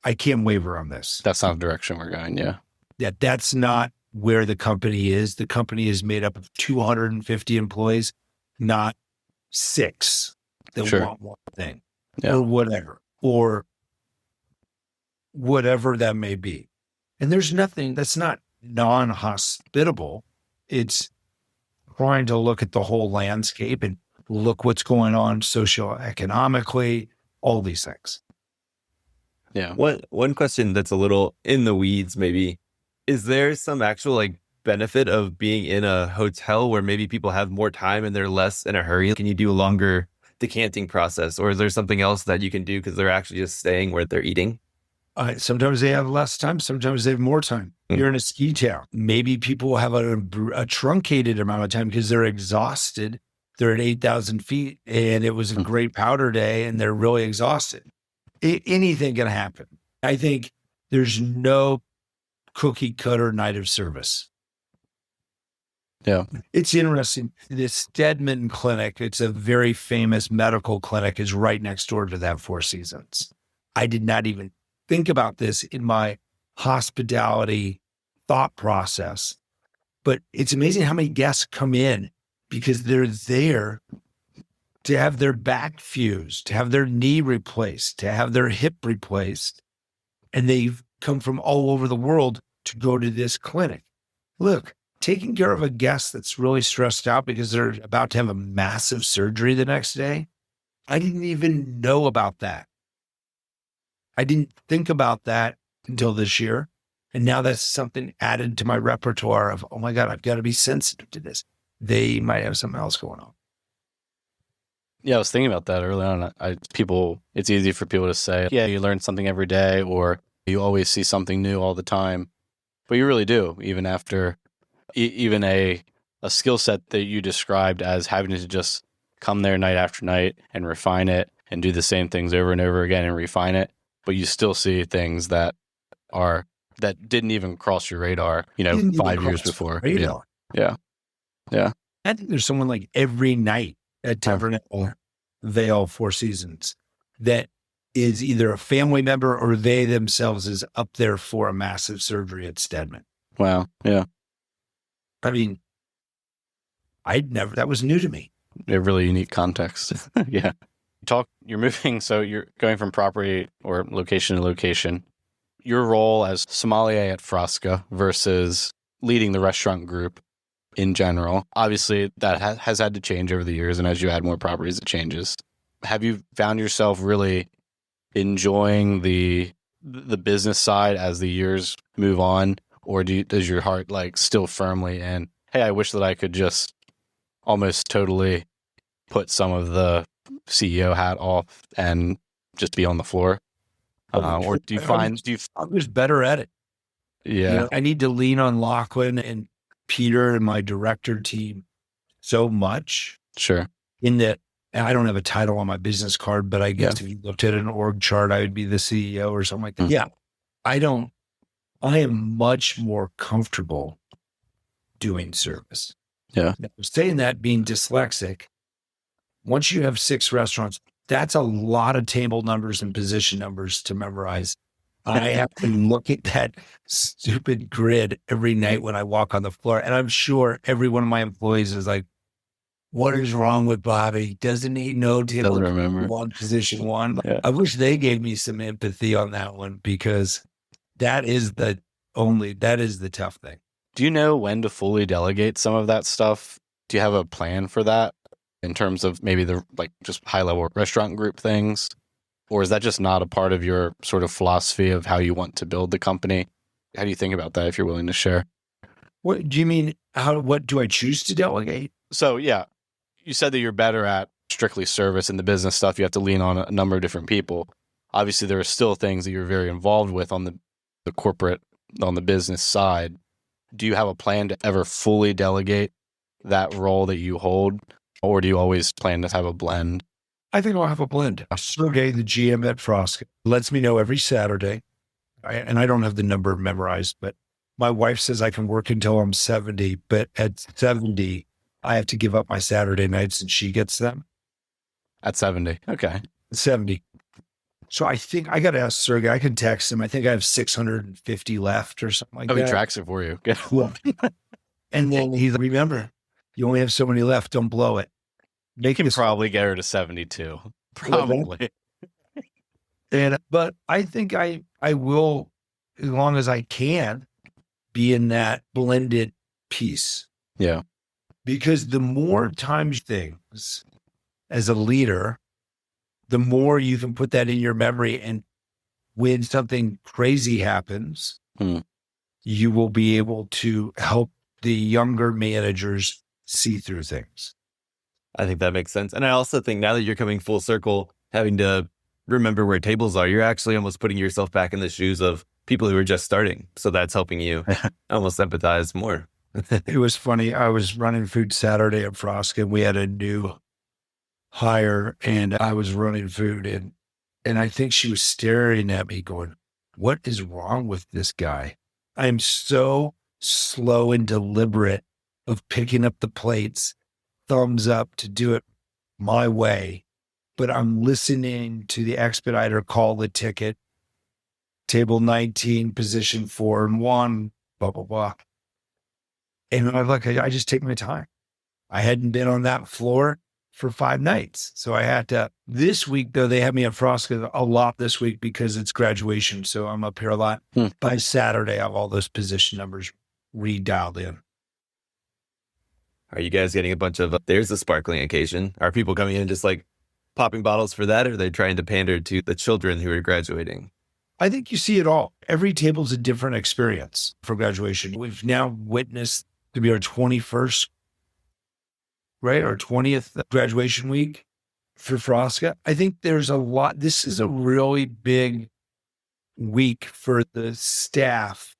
I can't waver on this. That's not the direction we're going, yeah. Yeah, that's not where the company is. The company is made up of 250 employees, not 6 that want one thing or whatever that may be. And there's nothing that's not non-hospitable. It's trying to look at the whole landscape and look what's going on socioeconomically, all these things. Yeah. One question that's a little in the weeds, maybe. Is there some actual benefit of being in a hotel where maybe people have more time and they're less in a hurry? Can you do a longer decanting process, or is there something else that you can do because they're actually just staying where they're eating? Sometimes they have less time. Sometimes they have more time. You're in a ski town. Maybe people have a truncated amount of time because they're exhausted. They're at 8,000 feet and it was a great powder day and they're really exhausted. Anything can happen. I think there's no cookie cutter night of service. Yeah. It's interesting. The Stedman Clinic, it's a very famous medical clinic, is right next door to that Four Seasons. I did not even think about this in my hospitality thought process, but it's amazing how many guests come in because they're there to have their back fused, to have their knee replaced, to have their hip replaced. And they've come from all over the world to go to this clinic. Look, taking care of a guest that's really stressed out because they're about to have a massive surgery the next day. I didn't even know about that. I didn't think about that until this year. And now that's something added to my repertoire of, oh my God, I've got to be sensitive to this. They might have something else going on. Yeah, I was thinking about that early on. It's easy for people to say, yeah, you learn something every day, or you always see something new all the time. But you really do, even after even a skill set that you described as having to just come there night after night and refine it and do the same things over and over again and refine it. But you still see things that didn't even cross your radar, Didn't even 5 years cross before. my radar. Yeah. I think there's someone like every night at Tabernacle Vale Four Seasons that is either a family member or they themselves is up there for a massive surgery at Stedman. Wow. Yeah. I mean, that was new to me. A really unique context. Yeah. You're moving, so you're going from property or location to location. Your role as sommelier at Frasca versus leading the restaurant group in general. Obviously, that has had to change over the years, and as you add more properties, it changes. Have you found yourself really enjoying the business side as the years move on, or does your heart still firmly in, hey, I wish that I could just almost totally put some of the CEO hat off and just be on the floor? Or do you find I'm just better at it? Yeah. I need to lean on Lachlan and Peter and my director team so much. Sure. In that, I don't have a title on my business card, but I guess if you looked at an org chart, I would be the CEO or something like that. Yeah. I am much more comfortable doing service. Yeah. Now, saying that, being dyslexic, once you have 6 restaurants, that's a lot of table numbers and position numbers to memorize. I have to look at that stupid grid every night when I walk on the floor. And I'm sure every one of my employees is like, what is wrong with Bobby? Doesn't he know table Doesn't remember. one, position 1? Yeah. I wish they gave me some empathy on that one, because that is the tough thing. Do you know when to fully delegate some of that stuff? Do you have a plan for that in terms of maybe the just high level restaurant group things? Or is that just not a part of your sort of philosophy of how you want to build the company? How do you think about that, if you're willing to share? What do you mean? What do I choose to delegate? So, yeah, you said that you're better at strictly service and the business stuff. You have to lean on a number of different people. Obviously, there are still things that you're very involved with on the corporate, on the business side. Do you have a plan to ever fully delegate that role that you hold? Or do you always plan to have a blend? I think I'll have a blend. Sergey, the GM at Frasca, lets me know every Saturday, and I don't have the number memorized, but my wife says I can work until I'm 70, but at 70, I have to give up my Saturday nights and she gets them. At 70. Okay. 70. So I think I got to ask Sergey. I can text him. I think I have 650 left or something like that. He tracks it for you. Well, and then he's like, remember, you only have so many left. Don't blow it. They can probably get her to 72. Probably. But I think I will, as long as I can, be in that blended piece. Yeah. Because the more times things as a leader, the more you can put that in your memory. And when something crazy happens, you will be able to help the younger managers see through things. I think that makes sense. And I also think now that you're coming full circle, having to remember where tables are, you're actually almost putting yourself back in the shoes of people who are just starting. So that's helping you almost empathize more. It was funny. I was running food Saturday at Frasca, and we had a new hire, and I was running food, and I think she was staring at me going, what is wrong with this guy? I am so slow and deliberate of picking up the plates, thumbs up to do it my way. But I'm listening to the expediter call the ticket, table 19, position 4 and 1, blah, blah, blah. And I'm like, I just take my time. I hadn't been on that floor for 5 nights. So I had to, this week though, they had me at Frasca a lot this week because it's graduation. So I'm up here a lot. By Saturday, I have all those position numbers redialed in. Are you guys getting a bunch of, there's a sparkling occasion? Are people coming in and just popping bottles for that? Or are they trying to pander to the children who are graduating? I think you see it all. Every table's a different experience for graduation. We've now witnessed to be our 21st, right? Our 20th graduation week for Frasca. I think there's a lot. This is a really big week for the staff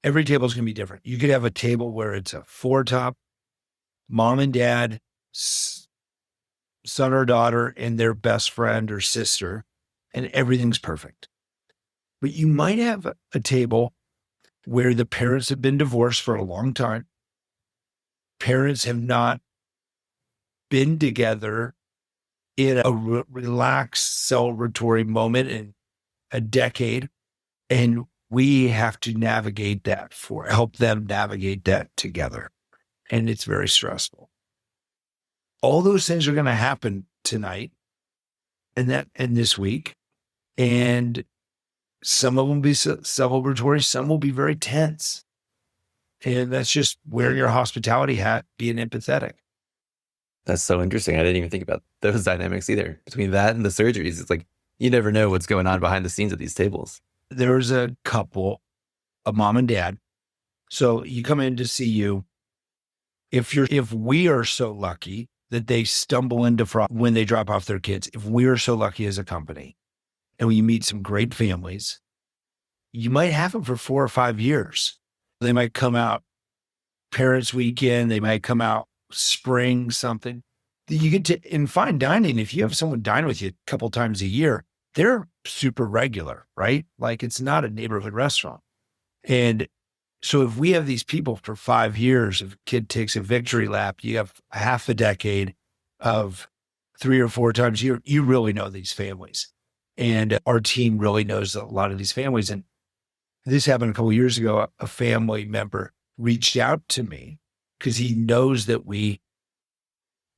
Every table is going to be different. You could have a table where it's a 4-top, mom and dad, son or daughter, and their best friend or sister, and everything's perfect. But you might have a table where the parents have been divorced for a long time. Parents have not been together in a relaxed celebratory moment in a decade. And we have to navigate that help them navigate that together. And it's very stressful. All those things are going to happen tonight and this week. And some of them will be celebratory, some will be very tense. And that's just wearing your hospitality hat, being empathetic. That's so interesting. I didn't even think about those dynamics either. Between that and the surgeries, it's like you never know what's going on behind the scenes of these tables. There's a couple, a mom and dad. So you come in to see you. If we are so lucky that they stumble into fraud when they drop off their kids, if we are so lucky as a company and we meet some great families, you might have them for 4 or 5 years. They might come out parents' weekend. They might come out spring something. You get to, in fine dining, if you have someone dine with you a couple times a year, they're super regular, right? Like it's not a neighborhood restaurant. And so if we have these people for 5 years, if a kid takes a victory lap, you have half a decade of 3 or 4 times a year, you really know these families. And our team really knows a lot of these families. And this happened a couple of years ago. A family member reached out to me because he knows that we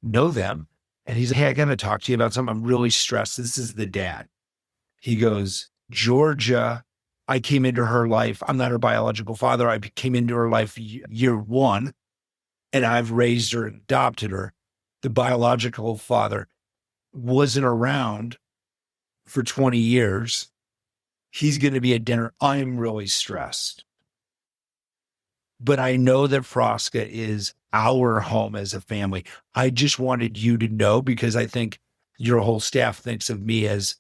know them. And he's like, hey, I got to talk to you about something. I'm really stressed. This is the dad. He goes, Georgia, I came into her life. I'm not her biological father. I came into her life year 1, and I've raised her and adopted her. The biological father wasn't around for 20 years. He's going to be at dinner. I'm really stressed. But I know that Frosca is our home as a family. I just wanted you to know because I think your whole staff thinks of me as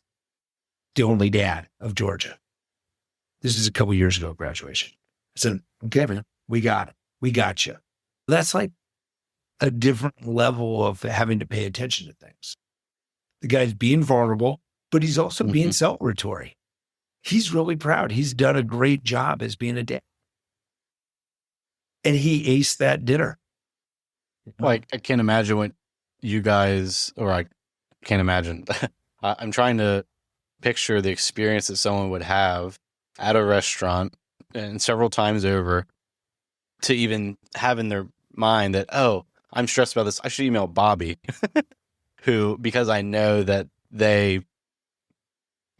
the only dad of Georgia. This is a couple years ago, graduation. I said, okay, man, we got it. We got you. That's like a different level of having to pay attention to things. The guy's being vulnerable, but he's also being celebratory. He's really proud. He's done a great job as being a dad. And he aced that dinner. Like, I can't imagine what you guys, or I can't imagine. I'm trying to picture the experience that someone would have at a restaurant and several times over to even have in their mind that, oh, I'm stressed about this. I should email Bobby, who, because I know that they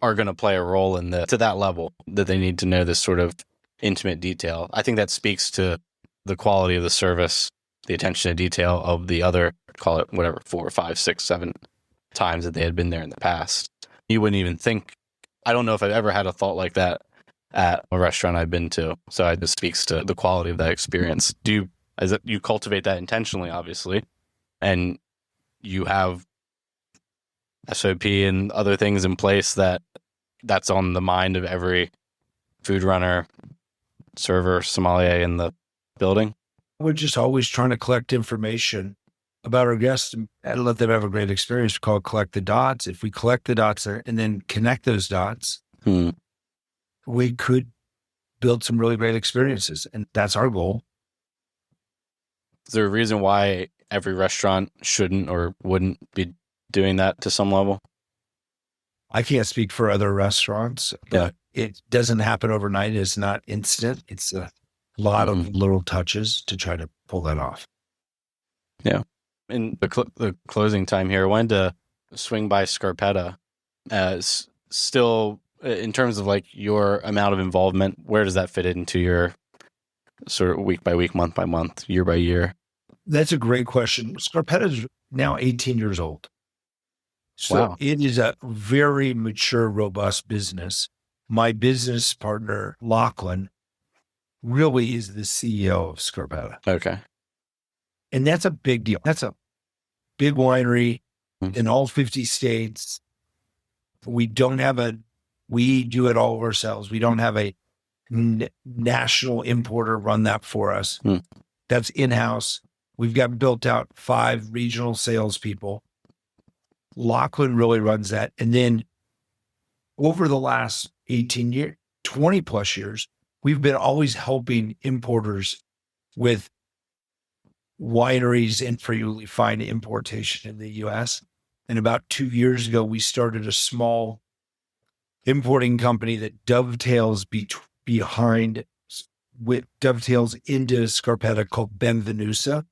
are going to play a role in to that level, that they need to know this sort of intimate detail. I think that speaks to the quality of the service, the attention to detail of the other, call it whatever, 4, 5, 6, 7 times that they had been there in the past. You wouldn't even think, I don't know if I've ever had a thought like that at a restaurant I've been to. So it just speaks to the quality of that experience. You cultivate that intentionally, obviously, and you have SOP and other things in place that's on the mind of every food runner, server, sommelier in the building? We're just always trying to collect information about our guests and let them have a great experience. We call it collect the dots. If we collect the dots and then connect those dots, we could build some really great experiences. And that's our goal. Is there a reason why every restaurant shouldn't or wouldn't be doing that to some level? I can't speak for other restaurants, but it doesn't happen overnight. It's not instant. It's a lot of little touches to try to pull that off. Yeah. In the closing time here, I wanted to swing by Scarpetta as still, in terms of like your amount of involvement, where does that fit into your sort of week by week, month by month, year by year? That's a great question. Scarpetta is now 18 years old. So wow. It is a very mature, robust business. My business partner, Lachlan, really is the CEO of Scarpetta. Okay. And that's a big deal. That's a big winery in all 50 states. We do it all ourselves. We don't have a national importer run that for us. Hmm. That's in-house. We've got built out 5 regional salespeople. Lachlan really runs that. And then over the last 18 years, 20 plus years, we've been always helping importers with wineries in Friuli find importation in the US. And about 2 years ago, we started a small importing company that dovetails dovetails into Scarpetta called Benvenusa.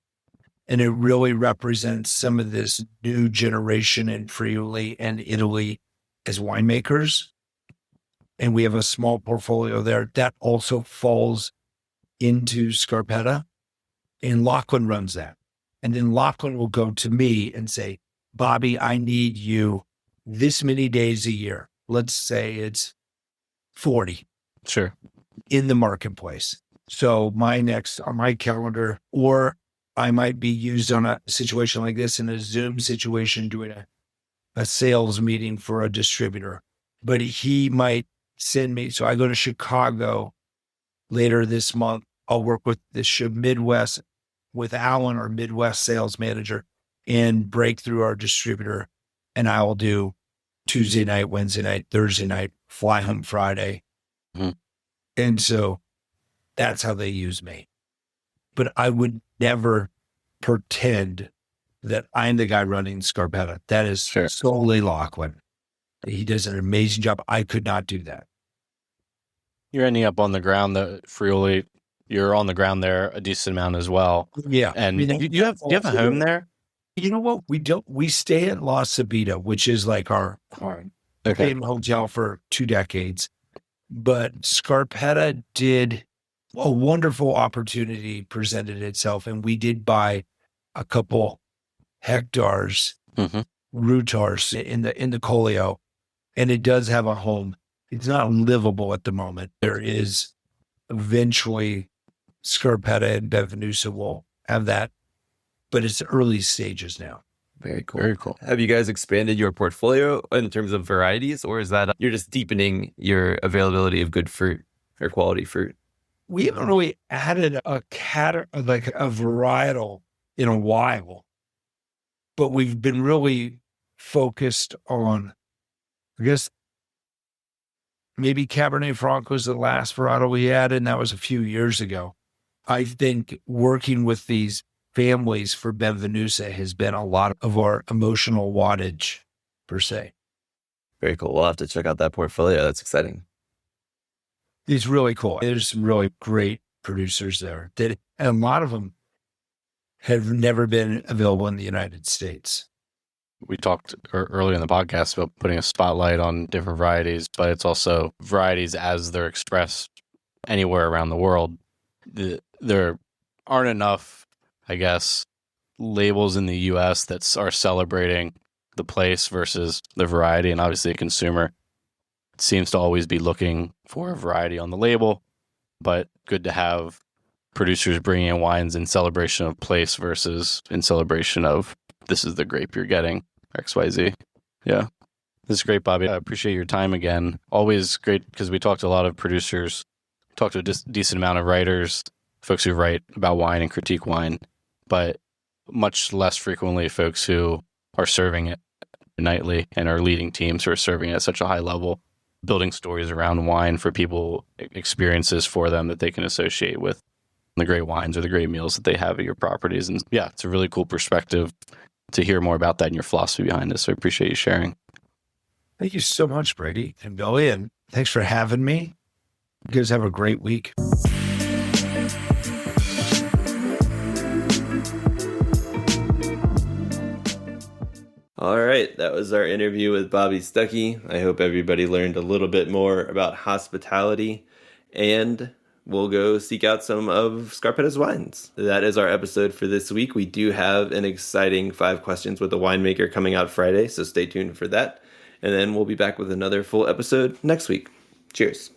And it really represents some of this new generation in Friuli and Italy as winemakers. And we have a small portfolio there that also falls into Scarpetta. And Lachlan runs that. And then Lachlan will go to me and say, Bobby, I need you this many days a year. Let's say it's 40. Sure. In the marketplace. So my next on my calendar, or I might be used on a situation like this in a Zoom situation doing a sales meeting for a distributor. But he might send me. So I go to Chicago later this month. I'll work with the Midwest with Alan, our Midwest sales manager, and break through our distributor. And I will do Tuesday night, Wednesday night, Thursday night, fly home Friday. Mm-hmm. And so that's how they use me. But I would never pretend that I'm the guy running Scarpetta. That is solely Lachlan. He does an amazing job. I could not do that. You're ending up on the ground, the Friuli. You're on the ground there a decent amount as well. Yeah. And you have a home there? You know what? We stay at La Sabita, which is like our same hotel for 2 decades. But Scarpetta did a wonderful opportunity presented itself, and we did buy a couple hectares, routars in the Collio, and it does have a home. It's not livable at the moment. There is eventually Scarpetta and Benvenusa will have that, but it's early stages now. Very cool. Very cool. Have you guys expanded your portfolio in terms of varieties, or is that you're just deepening your availability of good fruit or quality fruit? We haven't really added a varietal in a while, but we've been really focused on, I guess, maybe Cabernet Franc was the last varietal we added, and that was a few years ago. I think working with these families for Benvenusa has been a lot of our emotional wattage, per se. Very cool. We'll have to check out that portfolio. That's exciting. It's really cool. There's some really great producers there and a lot of them have never been available in the United States. We talked earlier in the podcast about putting a spotlight on different varieties, but it's also varieties as they're expressed anywhere around the world. There aren't enough, I guess, labels in the U.S. that are celebrating the place versus the variety. And obviously a consumer seems to always be looking for a variety on the label, but good to have producers bringing in wines in celebration of place versus in celebration of this is the grape you're getting, XYZ. Yeah. This is great, Bobby. I appreciate your time again. Always great because we talked to a lot of producers, talked to a decent amount of writers, folks who write about wine and critique wine, but much less frequently folks who are serving it nightly and are leading teams who are serving it at such a high level, building stories around wine for people, experiences for them that they can associate with the great wines or the great meals that they have at your properties. And yeah, it's a really cool perspective to hear more about that and your philosophy behind this. So I appreciate you sharing. Thank you so much, Brady and Billy, and thanks for having me. You guys have a great week. All right, that was our interview with Bobby Stuckey. I hope everybody learned a little bit more about hospitality, and we'll go seek out some of Scarpetta's wines. That is our episode for this week. We do have an exciting 5 questions with a winemaker coming out Friday, so stay tuned for that. And then we'll be back with another full episode next week. Cheers.